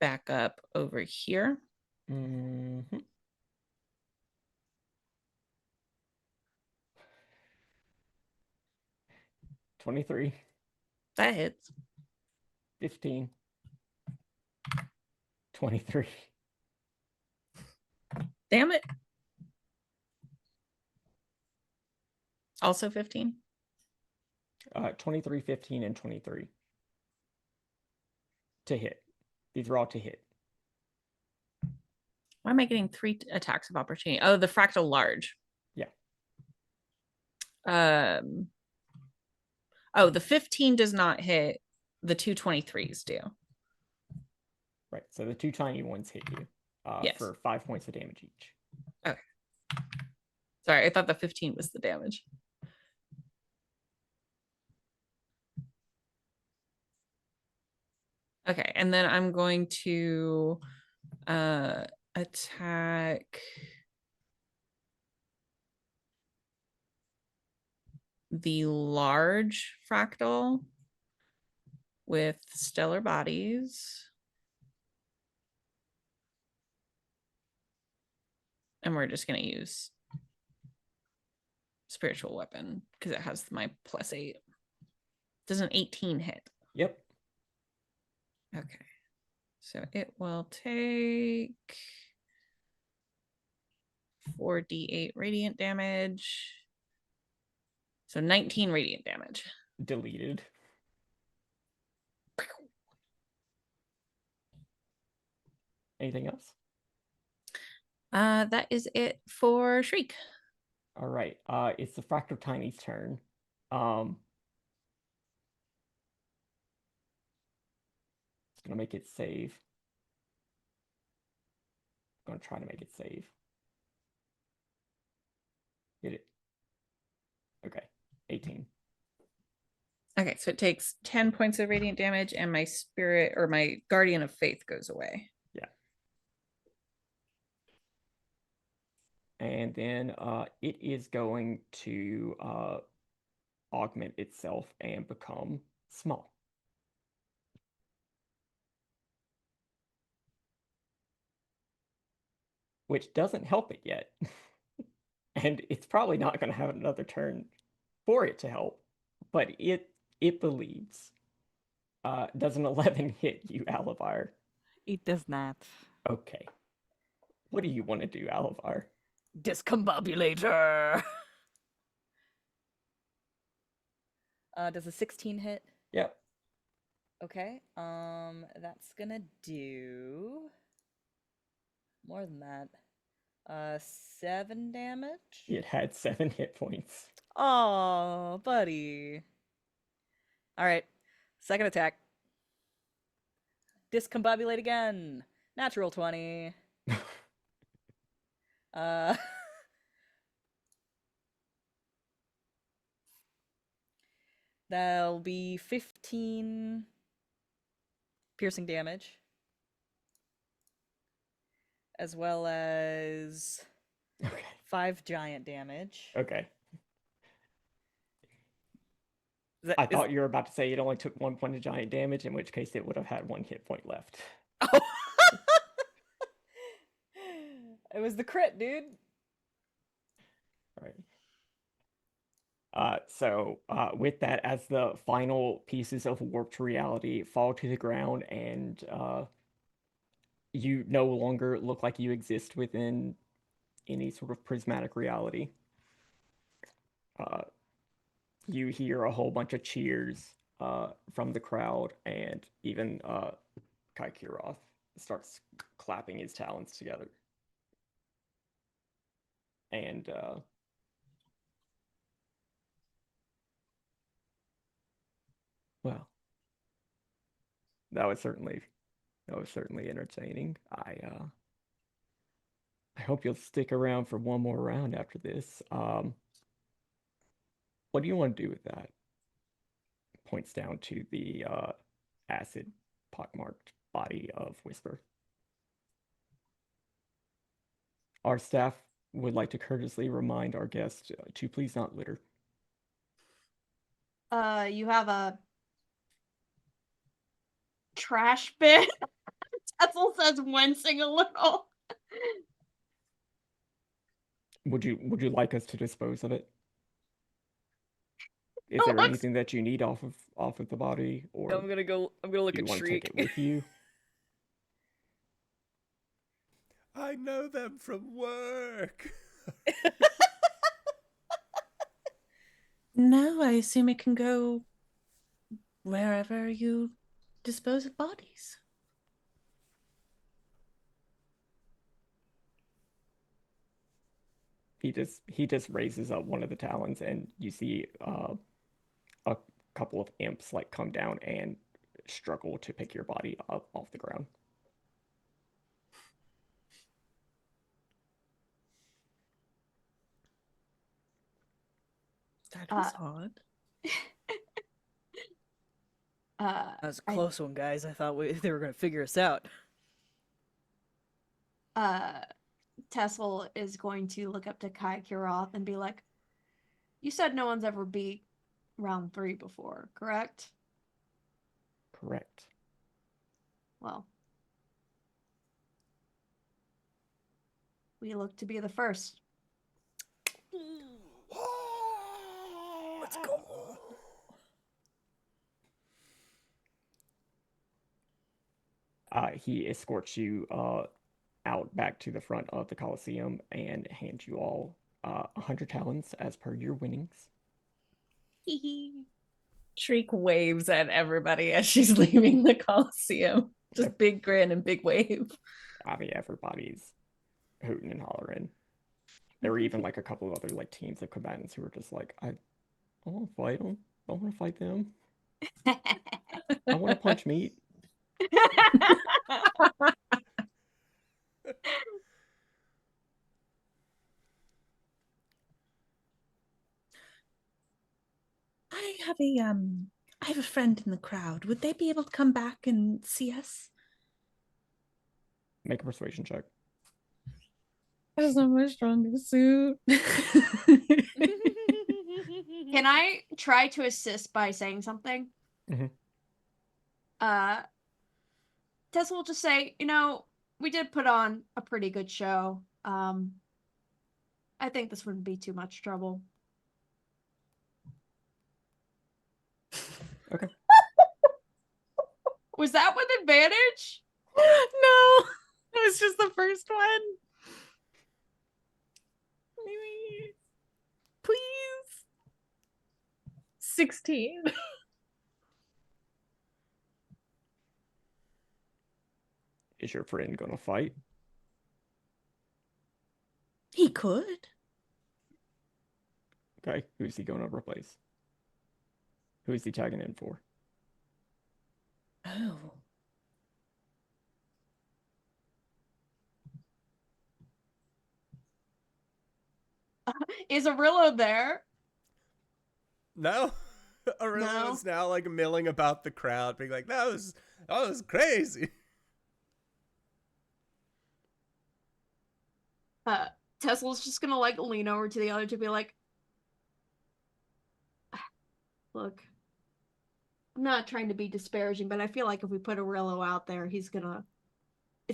[SPEAKER 2] back up over here.
[SPEAKER 5] Mm-hmm. 23.
[SPEAKER 2] That hits.
[SPEAKER 5] 15. 23.
[SPEAKER 2] Damn it. Also 15.
[SPEAKER 5] 23, 15, and 23. To hit. These are all to hit.
[SPEAKER 2] Why am I getting 3 attacks of opportunity? Oh, the fractal large.
[SPEAKER 5] Yeah.
[SPEAKER 2] Oh, the 15 does not hit. The 2 23s do.
[SPEAKER 5] Right. So the 2 tiny ones hit you
[SPEAKER 2] Yes.
[SPEAKER 5] for 5 points of damage each.
[SPEAKER 2] Okay. Sorry, I thought the 15 was the damage. Okay, and then I'm going to attack the large fractal with stellar bodies. And we're just going to use spiritual weapon because it has my +8. Does an 18 hit?
[SPEAKER 5] Yep.
[SPEAKER 2] Okay. So it will take 4d8 radiant damage. So 19 radiant damage.
[SPEAKER 5] Deleted. Anything else?
[SPEAKER 2] That is it for Shriek.
[SPEAKER 5] All right. It's the Fractal Tiny's turn. It's gonna make it save. Gonna try to make it save. Hit it. Okay. 18.
[SPEAKER 2] Okay, so it takes 10 points of radiant damage, and my spirit or my guardian of faith goes away.
[SPEAKER 5] Yeah. And then it is going to augment itself and become small. Which doesn't help it yet. And it's probably not going to have another turn for it to help. But it believes. Does an 11 hit you, Aluvire?
[SPEAKER 4] It does not.
[SPEAKER 5] Okay. What do you want to do, Aluvire?
[SPEAKER 4] Discombobulator! Does a 16 hit?
[SPEAKER 5] Yep.
[SPEAKER 4] Okay. That's gonna do more than that. 7 damage?
[SPEAKER 5] It had 7 hit points.
[SPEAKER 4] Oh, buddy. Alright. Second attack. Discombobulate again. Natural 20. That'll be 15 piercing damage. As well as
[SPEAKER 5] Okay.
[SPEAKER 4] 5 giant damage.
[SPEAKER 5] Okay.
[SPEAKER 4] That,
[SPEAKER 5] I thought you were about to say it only took 1 point of giant damage, in which case it would have had 1 hit point left.
[SPEAKER 4] Oh. It was the crit, dude.
[SPEAKER 5] All right. So with that, as the final pieces of warped reality fall to the ground and you no longer look like you exist within any sort of prismatic reality, you hear a whole bunch of cheers from the crowd, and even KyleWithAnN starts clapping his talons together. And well, That was certainly entertaining. I hope you'll stick around for one more round after this. What do you want to do with that? Points down to the acid pockmarked body of Whisper. Our staff would like to courteously remind our guests to please not litter.
[SPEAKER 3] You have a trash bin. Tessell says, wincing a little.
[SPEAKER 5] Would you like us to dispose of it? Is
[SPEAKER 3] It
[SPEAKER 5] there
[SPEAKER 3] looks-
[SPEAKER 5] anything that you need off of the body, or
[SPEAKER 4] I'm gonna look
[SPEAKER 5] do you
[SPEAKER 4] at
[SPEAKER 5] want to
[SPEAKER 4] Shriek.
[SPEAKER 5] take it with you?
[SPEAKER 1] I know them from work.
[SPEAKER 6] No, I assume it can go wherever you dispose of bodies.
[SPEAKER 5] He just raises up one of the talons, and you see a couple of imps like come down and struggle to pick your body up off the ground.
[SPEAKER 6] That was odd.
[SPEAKER 4] That was a close one, guys. I thought they were gonna figure us out.
[SPEAKER 3] Tessell is going to look up to Kai Kiroth and be like, you said no one's ever beat round 3 before, correct?
[SPEAKER 5] Correct.
[SPEAKER 3] Well, we look to be the first.
[SPEAKER 1] Let's go.
[SPEAKER 5] He escorts you out back to the front of the Coliseum and hands you all 100 talons as per your winnings.
[SPEAKER 2] Shriek waves at everybody as she's leaving the Coliseum. Just big grin and big wave.
[SPEAKER 5] I mean, everybody's hooting and hollering. There were even like a couple of other like teams of combatants who were just like, I want to fight them. I want to fight them. I want to punch meat.
[SPEAKER 6] I have a friend in the crowd. Would they be able to come back and see us?
[SPEAKER 5] Make a persuasion check.
[SPEAKER 6] That's not my strongest suit.
[SPEAKER 3] Can I try to assist by saying something?
[SPEAKER 5] Mhm.
[SPEAKER 3] Tessa will just say, we did put on a pretty good show. I think this wouldn't be too much trouble.
[SPEAKER 5] Okay.
[SPEAKER 3] Was that with advantage?
[SPEAKER 2] No, it was just the first one. Please. 16.
[SPEAKER 5] Is your friend gonna fight?
[SPEAKER 6] He could.
[SPEAKER 5] Okay. Who's he gonna replace? Who is he tagging in for?
[SPEAKER 6] Oh.
[SPEAKER 3] Is Orillo there?
[SPEAKER 1] No. Orillo is now like milling about the crowd, being like, that was crazy.
[SPEAKER 3] Tessell's just gonna like lean over to the other to be like, look, I'm not trying to be disparaging, but I feel like if we put Orillo out there, it's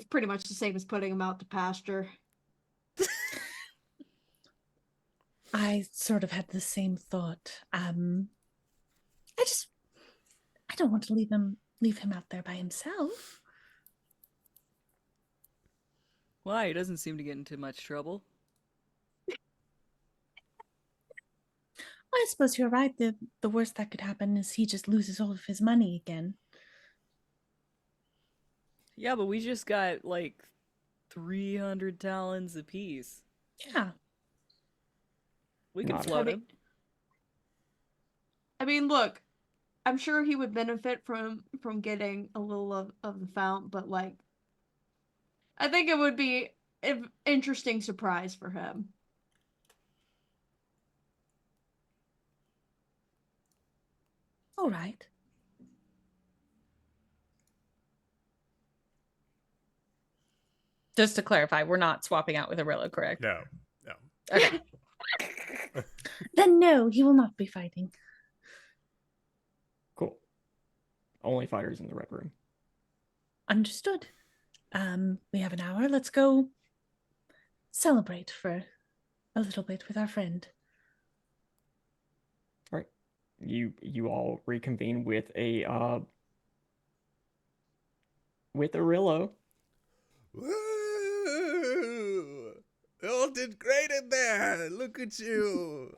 [SPEAKER 3] pretty much the same as putting him out to pasture.
[SPEAKER 6] I sort of had the same thought. I don't want to leave him out there by himself.
[SPEAKER 4] Why? He doesn't seem to get into much trouble.
[SPEAKER 6] I suppose you're right. The worst that could happen is he just loses all of his money again.
[SPEAKER 4] Yeah, but we just got like 300 talons apiece.
[SPEAKER 6] Yeah.
[SPEAKER 4] We can
[SPEAKER 5] Not-
[SPEAKER 4] float him.
[SPEAKER 3] I mean, look, I'm sure he would benefit from getting a little of the fount, but like I think it would be an interesting surprise for him.
[SPEAKER 6] All right.
[SPEAKER 2] Just to clarify, we're not swapping out with Orillo, correct?
[SPEAKER 1] No, no.
[SPEAKER 2] Okay.
[SPEAKER 6] Then no, he will not be fighting.
[SPEAKER 5] Cool. Only fighters in the red room.
[SPEAKER 6] Understood. We have an hour. Let's go celebrate for a little bit with our friend.
[SPEAKER 5] All right. You all reconvene with Orillo.
[SPEAKER 1] Woo! You all did great in there. Look at you.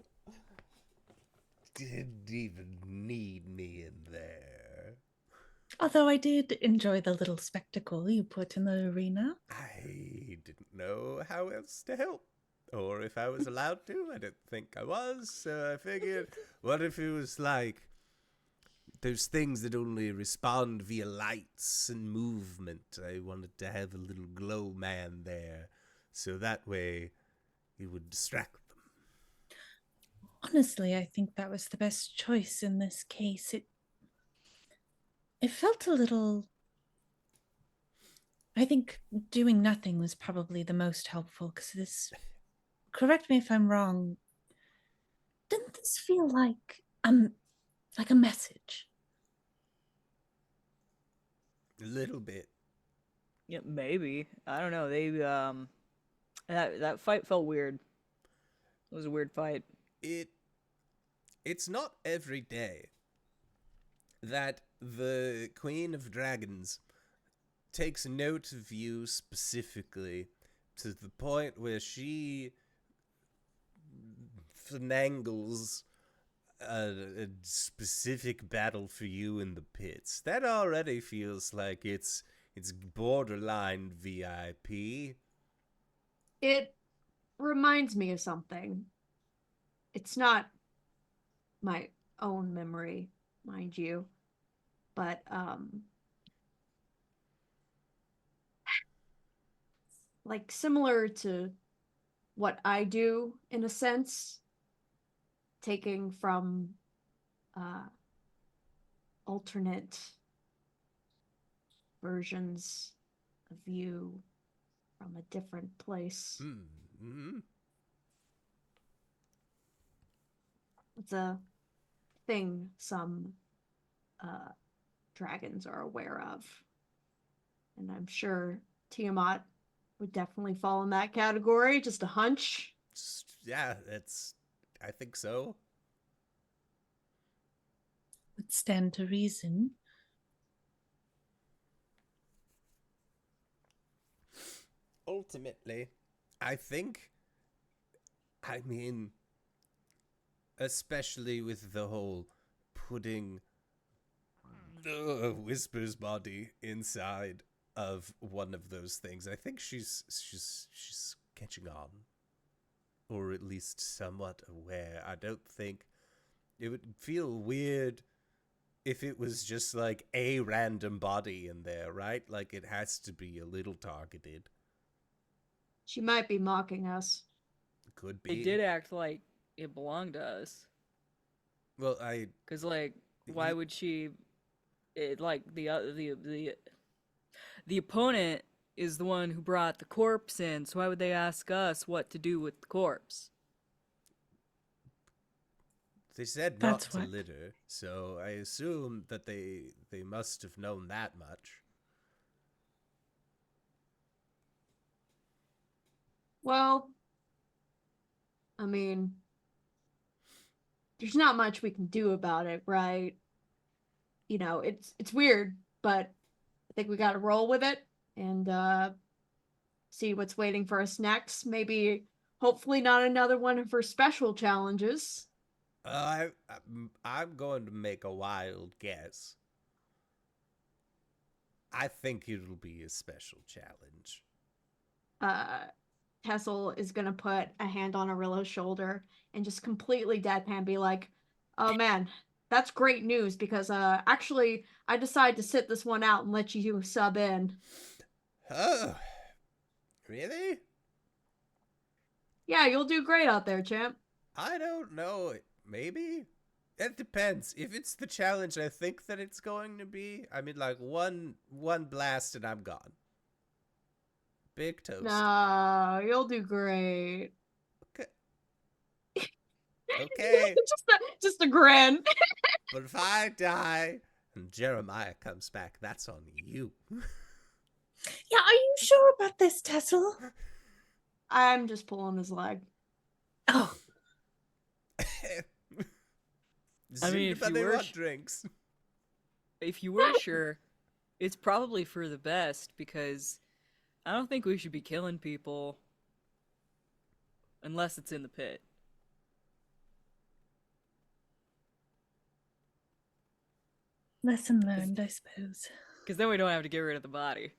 [SPEAKER 1] Didn't even need me in there.
[SPEAKER 6] Although I did enjoy the little spectacle you put in the arena.
[SPEAKER 1] I didn't know how else to help. Or if I was allowed to. I didn't think I was. So I figured, what if it was like those things that only respond via lights and movement? I wanted to have a little glow man there. So that way it would distract them.
[SPEAKER 6] Honestly, I think that was the best choice in this case. It felt a little... I think doing nothing was probably the most helpful, because this... Correct me if I'm wrong. Didn't this feel like a message?
[SPEAKER 1] A little bit.
[SPEAKER 4] Yeah, maybe. I don't know. They that fight felt weird. It was a weird fight.
[SPEAKER 1] It's not every day that the Queen of Dragons takes note of you specifically to the point where she finagles a specific battle for you in the pits. That already feels like it's borderline VIP.
[SPEAKER 3] It reminds me of something. It's not my own memory, mind you, but like similar to what I do in a sense, taking from alternate versions of you from a different place.
[SPEAKER 1] Mm-hmm.
[SPEAKER 3] It's a thing some dragons are aware of. And I'm sure Tiamat would definitely fall in that category. Just a hunch.
[SPEAKER 1] Yeah, I think so.
[SPEAKER 6] Would stand to reason.
[SPEAKER 1] Ultimately, I mean, especially with the whole putting Whisper's body inside of one of those things, I think she's catching on, or at least somewhat aware. I don't think it would feel weird if it was just like a random body in there, right? Like it has to be a little targeted.
[SPEAKER 3] She might be mocking us.
[SPEAKER 1] Could be.
[SPEAKER 4] It did act like it belonged to us.
[SPEAKER 1] Well,
[SPEAKER 4] Because like, why would she? It like the opponent is the one who brought the corpse in, so why would they ask us what to do with the corpse?
[SPEAKER 1] They said not to litter, so I assume that they must have known that much.
[SPEAKER 3] Well, I mean, there's not much we can do about it, right? You know, it's weird, but I think we got to roll with it and see what's waiting for us next. Maybe, hopefully, not another one of her special challenges.
[SPEAKER 1] I'm going to make a wild guess. I think it'll be a special challenge.
[SPEAKER 3] Tessell is gonna put a hand on Orillo's shoulder and just completely deadpan be like, "Oh man, that's great news because actually I decided to sit this one out and let you sub in.
[SPEAKER 1] Oh, really?
[SPEAKER 3] Yeah, you'll do great out there, champ.
[SPEAKER 1] I don't know. Maybe? It depends. If it's the challenge I think that it's going to be, I mean, like, one blast and I'm gone. Big toast.
[SPEAKER 3] No, you'll do great.
[SPEAKER 1] Okay. Okay.
[SPEAKER 3] just a grin.
[SPEAKER 1] But if I die and Jeremiah comes back, that's on you.
[SPEAKER 6] Yeah, are you sure about this, Tessell?
[SPEAKER 3] I'm just pulling his leg.
[SPEAKER 6] Oh,
[SPEAKER 4] I mean, if you were
[SPEAKER 1] drinks.
[SPEAKER 4] If you were sure, it's probably for the best because I don't think we should be killing people unless it's in the pit.
[SPEAKER 6] lesson learned, I suppose.
[SPEAKER 4] Because then we don't have to get rid of the body.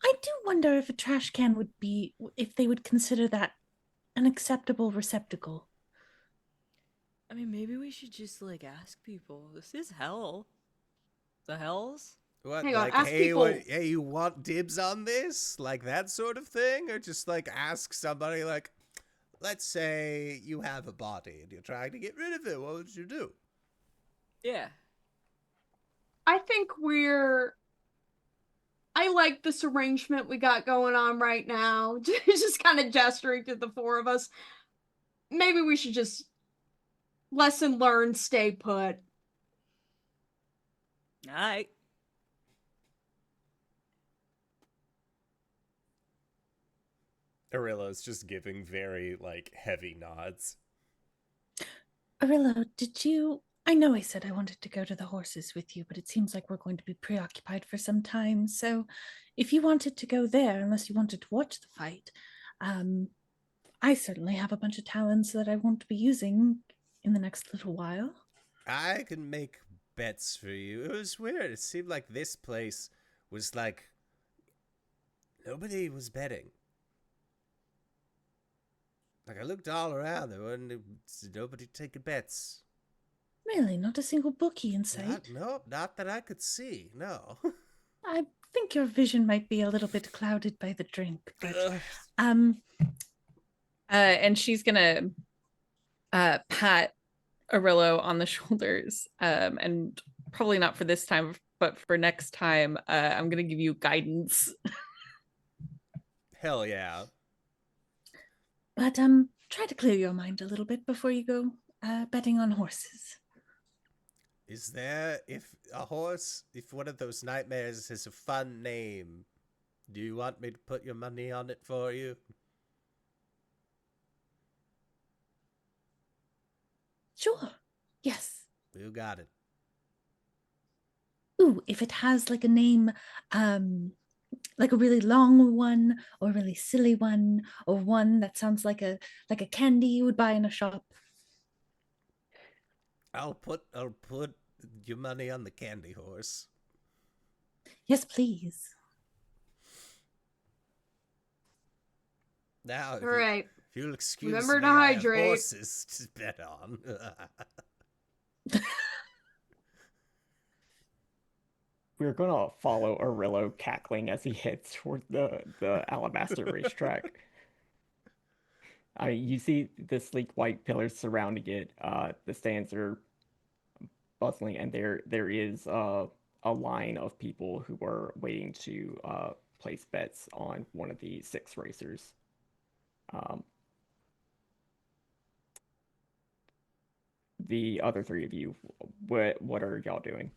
[SPEAKER 6] I do wonder if a trash can would be, if they would consider that an acceptable receptacle.
[SPEAKER 4] I mean, maybe we should just, like, ask people. This is hell. The hells?
[SPEAKER 1] What,
[SPEAKER 3] Hang on,
[SPEAKER 1] like,
[SPEAKER 3] ask
[SPEAKER 1] hey,
[SPEAKER 3] people-
[SPEAKER 1] hey, you want dibs on this? Like that sort of thing? Or just, like, ask somebody, like, let's say you have a body and you're trying to get rid of it. What would you do?
[SPEAKER 4] Yeah.
[SPEAKER 3] I think I like this arrangement we got going on right now. Just kind of gesturing to the four of us. Maybe we should just lesson learned, stay put.
[SPEAKER 4] Alright.
[SPEAKER 1] Orillo's just giving very, like, heavy nods.
[SPEAKER 6] Orillo, did you... I know I said I wanted to go to the horses with you, but it seems like we're going to be preoccupied for some time. So if you wanted to go there, unless you wanted to watch the fight, I certainly have a bunch of talents that I won't be using in the next little while.
[SPEAKER 1] I can make bets for you. It was weird. It seemed like this place was like nobody was betting. Like I looked all around, there wasn't nobody taking bets.
[SPEAKER 6] Really, not a single bookie in sight?
[SPEAKER 1] Not that I could see. No.
[SPEAKER 6] I think your vision might be a little bit clouded by the drink, but
[SPEAKER 2] and she's gonna pat Orillo on the shoulders, and probably not for this time, but for next time, I'm gonna give you guidance.
[SPEAKER 1] Hell yeah.
[SPEAKER 6] but try to clear your mind a little bit before you go betting on horses.
[SPEAKER 1] Is there, if one of those nightmares has a fun name, do you want me to put your money on it for you?
[SPEAKER 6] Sure. Yes.
[SPEAKER 1] You got it.
[SPEAKER 6] Ooh, if it has like a name, like a really long one, or a really silly one, or one that sounds like a candy you would buy in a shop.
[SPEAKER 1] I'll put your money on the candy horse.
[SPEAKER 6] Yes, please.
[SPEAKER 1] Now,
[SPEAKER 3] All right.
[SPEAKER 1] if you'll excuse
[SPEAKER 3] Remember
[SPEAKER 1] me,
[SPEAKER 3] to
[SPEAKER 1] I have
[SPEAKER 3] hydrate.
[SPEAKER 1] horses to bet on.
[SPEAKER 5] We're gonna follow Orillo cackling as he heads toward the Alabaster racetrack. I mean, you see the sleek white pillars surrounding it. The stands are bustling, and there is a line of people who are waiting to place bets on one of the 6 racers. The other 3 of you, what are y'all doing?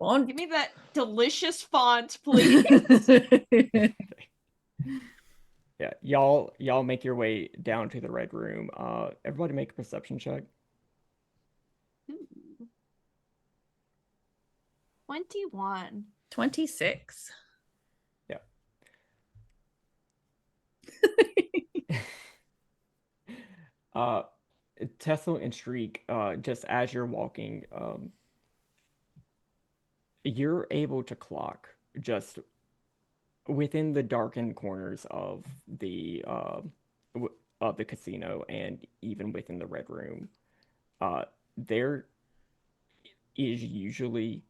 [SPEAKER 3] Give me that delicious font, please.
[SPEAKER 5] Yeah, y'all make your way down to the red room. Everybody make a perception check.
[SPEAKER 3] 21.
[SPEAKER 2] 26.
[SPEAKER 5] Yeah. Tessell and Shriek, just as you're walking, you're able to clock just within the darkened corners of the of the casino and even within the Red Room, there is usually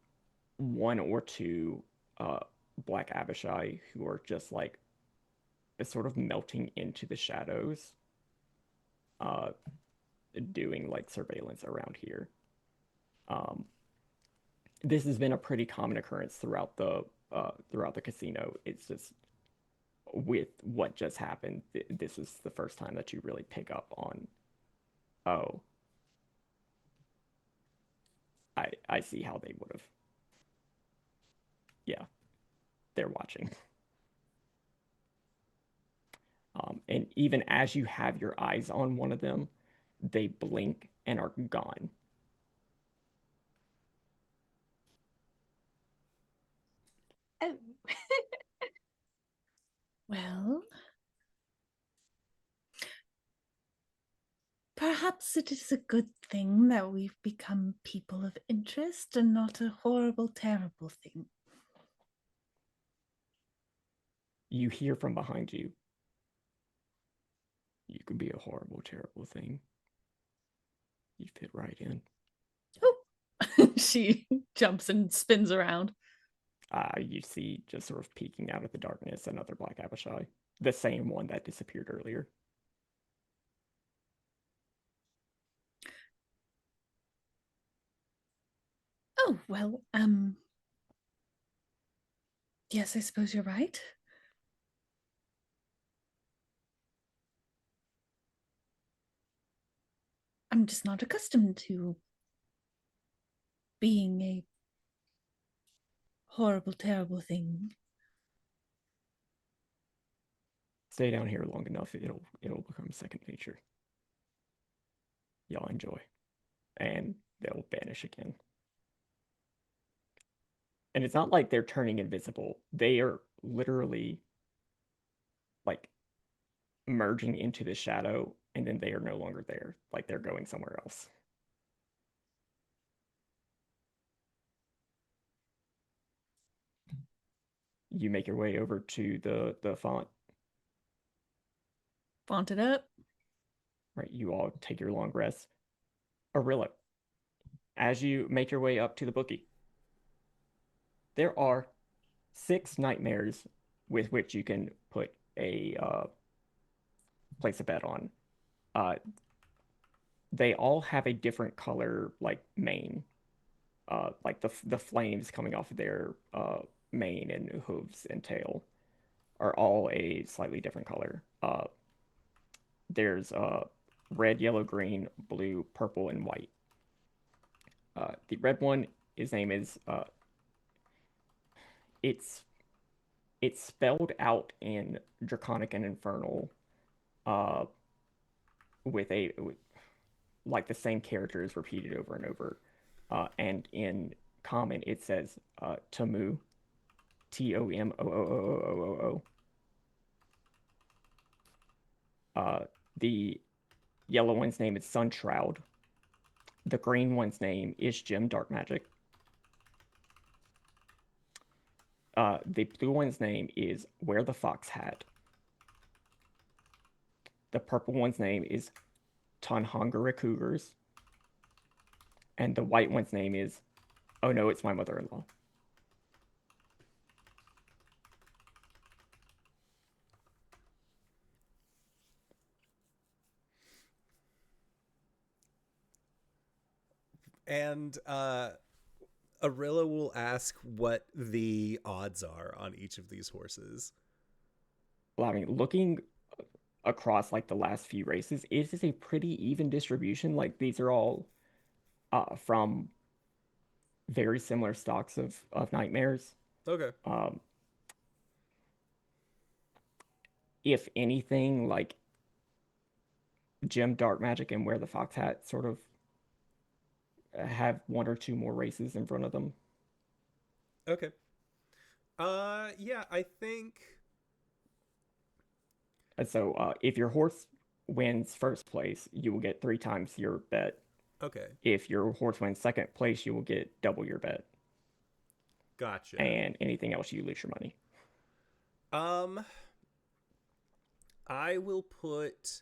[SPEAKER 5] one or two Black Abishai who are just like sort of melting into the shadows, doing like surveillance around here. This has been a pretty common occurrence throughout the casino. It's just with what just happened, this is the first time that you really pick up on, oh, I see how they would have. Yeah, they're watching. And even as you have your eyes on one of them, they blink and are gone.
[SPEAKER 3] Oh.
[SPEAKER 6] Well, perhaps it is a good thing that we've become people of interest and not a horrible, terrible thing.
[SPEAKER 5] You hear from behind you. You can be a horrible, terrible thing. You fit right in.
[SPEAKER 6] Oh, she jumps and spins around.
[SPEAKER 5] You see, just sort of peeking out of the darkness, another Black Abishai. The same one that disappeared earlier.
[SPEAKER 6] Oh, well, yes, I suppose you're right. I'm just not accustomed to being a horrible, terrible thing.
[SPEAKER 5] Stay down here long enough, it'll become second nature. Y'all enjoy. And they'll vanish again. And it's not like they're turning invisible. They are literally like merging into the shadow, and then they are no longer there. Like they're going somewhere else. You make your way over to the font.
[SPEAKER 6] Font it up.
[SPEAKER 5] Right, you all take your long rest. Orillo, as you make your way up to the bookie, there are 6 nightmares with which you can put a place a bet on. They all have a different color, like mane, like the flames coming off of their mane and hooves and tail are all a slightly different color. There's red, yellow, green, blue, purple, and white. The red one, his name is it's spelled out in Draconic and Infernal, with like the same characters repeated over and over. And in common, it says Tamu, Tomooo. The yellow one's name is Sunshroud. The green one's name is Jim Dark Magic. The blue one's name is Wear the Fox Hat. The purple one's name is Tonhongara Cougars. And the white one's name is, oh no, it's my mother-in-law.
[SPEAKER 1] And Orillo will ask what the odds are on each of these horses.
[SPEAKER 5] Well, I mean, looking across like the last few races, it is a pretty even distribution. Like these are all from very similar stocks of nightmares.
[SPEAKER 1] Okay.
[SPEAKER 5] If anything, like Jim Dark Magic and Wear the Fox Hat sort of have 1 or 2 more races in front of them.
[SPEAKER 1] Okay. Yeah, I think.
[SPEAKER 5] And so if your horse wins first place, you will get 3 times your bet.
[SPEAKER 1] Okay.
[SPEAKER 5] If your horse wins second place, you will get double your bet.
[SPEAKER 1] Gotcha.
[SPEAKER 5] And anything else, you lose your money.
[SPEAKER 1] I will put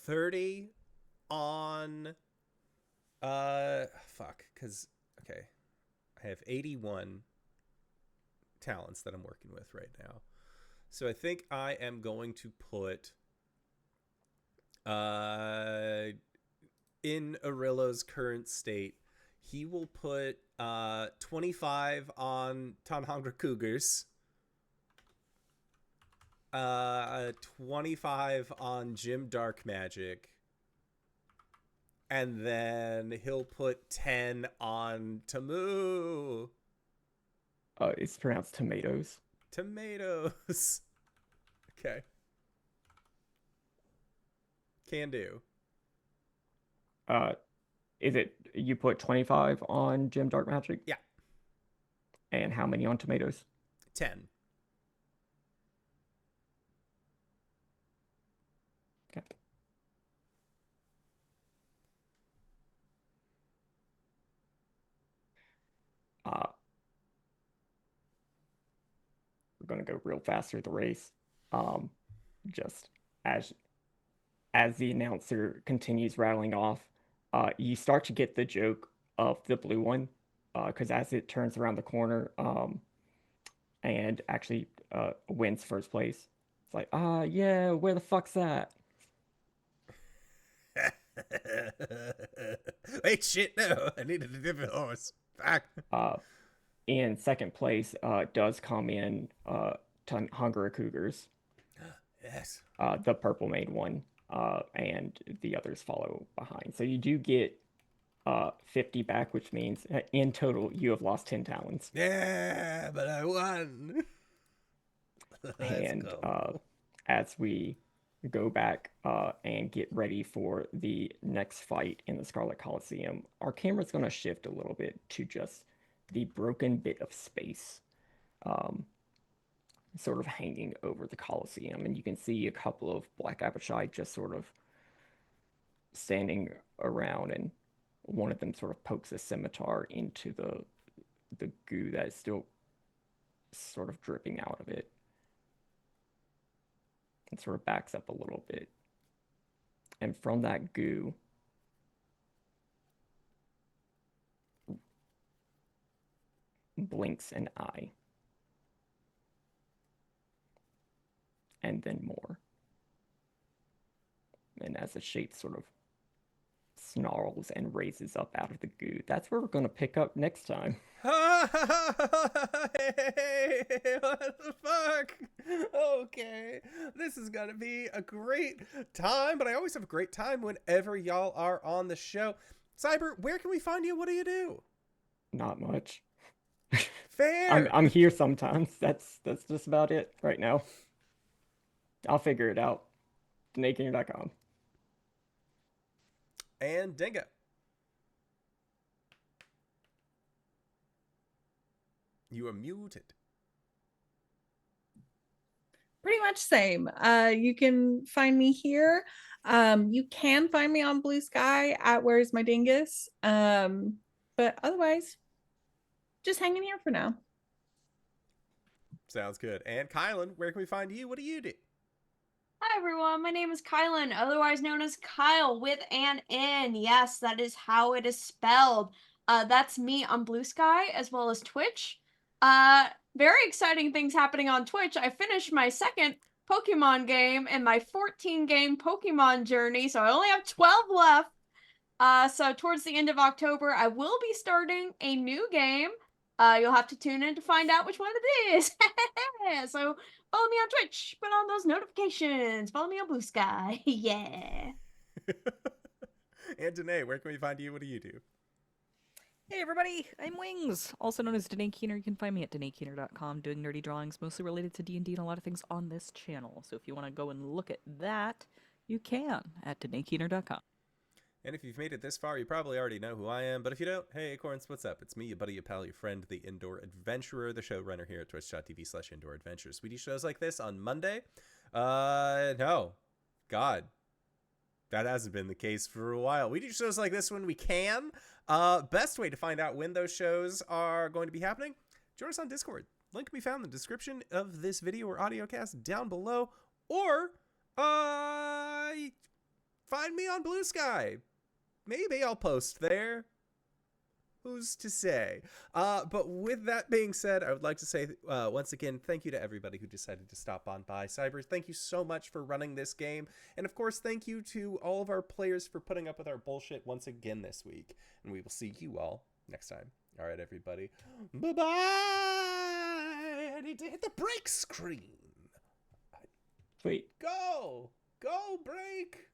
[SPEAKER 1] 30 on because okay, I have 81 talents that I'm working with right now. So I think I am going to put in Orillo's current state, he will put 25 on Tanhangra Cougars, 25 on Jim Dark Magic, and then he'll put 10 on Tamu.
[SPEAKER 5] It's pronounced tomatoes.
[SPEAKER 1] Tomatoes. Okay. Can do.
[SPEAKER 5] Is it you put 25 on Jim Dark Magic?
[SPEAKER 1] Yeah.
[SPEAKER 5] And how many on tomatoes?
[SPEAKER 1] 10.
[SPEAKER 5] Okay. We're gonna go real fast through the race. Just as the announcer continues rattling off, you start to get the joke of the blue one, because as it turns around the corner, and actually wins first place, it's like, yeah, where the fuck's that?
[SPEAKER 1] Wait, shit, no, I needed a different horse. Fuck.
[SPEAKER 5] In second place does come in Hungary Cougars.
[SPEAKER 1] Yes.
[SPEAKER 5] The purple made one, and the others follow behind. So you do get 50 back, which means in total you have lost 10 talents.
[SPEAKER 1] Yeah, but I won.
[SPEAKER 5] And as we go back and get ready for the next fight in the Scarlet Coliseum, our camera's going to shift a little bit to just the broken bit of space sort of hanging over the Coliseum. And you can see a couple of Black Abishai just sort of standing around, and one of them sort of pokes a scimitar into the goo that is still sort of dripping out of it. It sort of backs up a little bit. And from that goo, blinks an eye. And then more. And as the shape sort of snarls and raises up out of the goo, that's where we're going to pick up next time.
[SPEAKER 1] Hey, what the fuck? Okay, this is gonna be a great time, but I always have a great time whenever y'all are on the show. Cyber, where can we find you? What do you do?
[SPEAKER 5] Not much.
[SPEAKER 1] Fair.
[SPEAKER 5] I'm here sometimes. That's just about it right now. I'll figure it out. DanaeKinger.com.
[SPEAKER 1] And Dingo. You are muted.
[SPEAKER 2] Pretty much same. You can find me here. You can find me on Blue Sky at WheresMyDingus. But otherwise, just hanging here for now.
[SPEAKER 1] Sounds good. And Kylan, where can we find you? What do you do?
[SPEAKER 3] Hi everyone, my name is Kylan, otherwise known as Kyle with an N. Yes, that is how it is spelled. That's me on Blue Sky as well as Twitch. Very exciting things happening on Twitch. I finished my second Pokemon game in my 14-game Pokemon journey, so I only have 12 left. So towards the end of October, I will be starting a new game. You'll have to tune in to find out which one it is. So follow me on Twitch, put on those notifications, follow me on Blue Sky. Yeah.
[SPEAKER 1] And Danae, where can we find you? What do you do?
[SPEAKER 4] Hey everybody, I'm Wings, also known as Danae Keener. You can find me at DanaeKeener.com doing nerdy drawings mostly related to D&D and a lot of things on this channel. So if you want to go and look at that, you can at DanaeKeener.com.
[SPEAKER 1] And if you've made it this far, you probably already know who I am. But if you don't, hey, Acorns, what's up? It's me, your buddy, your pal, your friend, the Indoor Adventurer, the showrunner here at twitch.tv/Indoor Adventures. We do shows like this on Monday. No. God. That hasn't been the case for a while. We do shows like this when we can. Best way to find out when those shows are going to be happening, join us on Discord. Link can be found in the description of this video or audio cast down below. Or, find me on Blue Sky. Maybe I'll post there. Who's to say? But with that being said, I would like to say once again, thank you to everybody who decided to stop on by. Cyber, thank you so much for running this game. And of course, thank you to all of our players for putting up with our bullshit once again this week. And we will see you all next time. All right, everybody. Bye-bye. I need to hit the break screen.
[SPEAKER 5] Sweet.
[SPEAKER 1] Go. Go, break.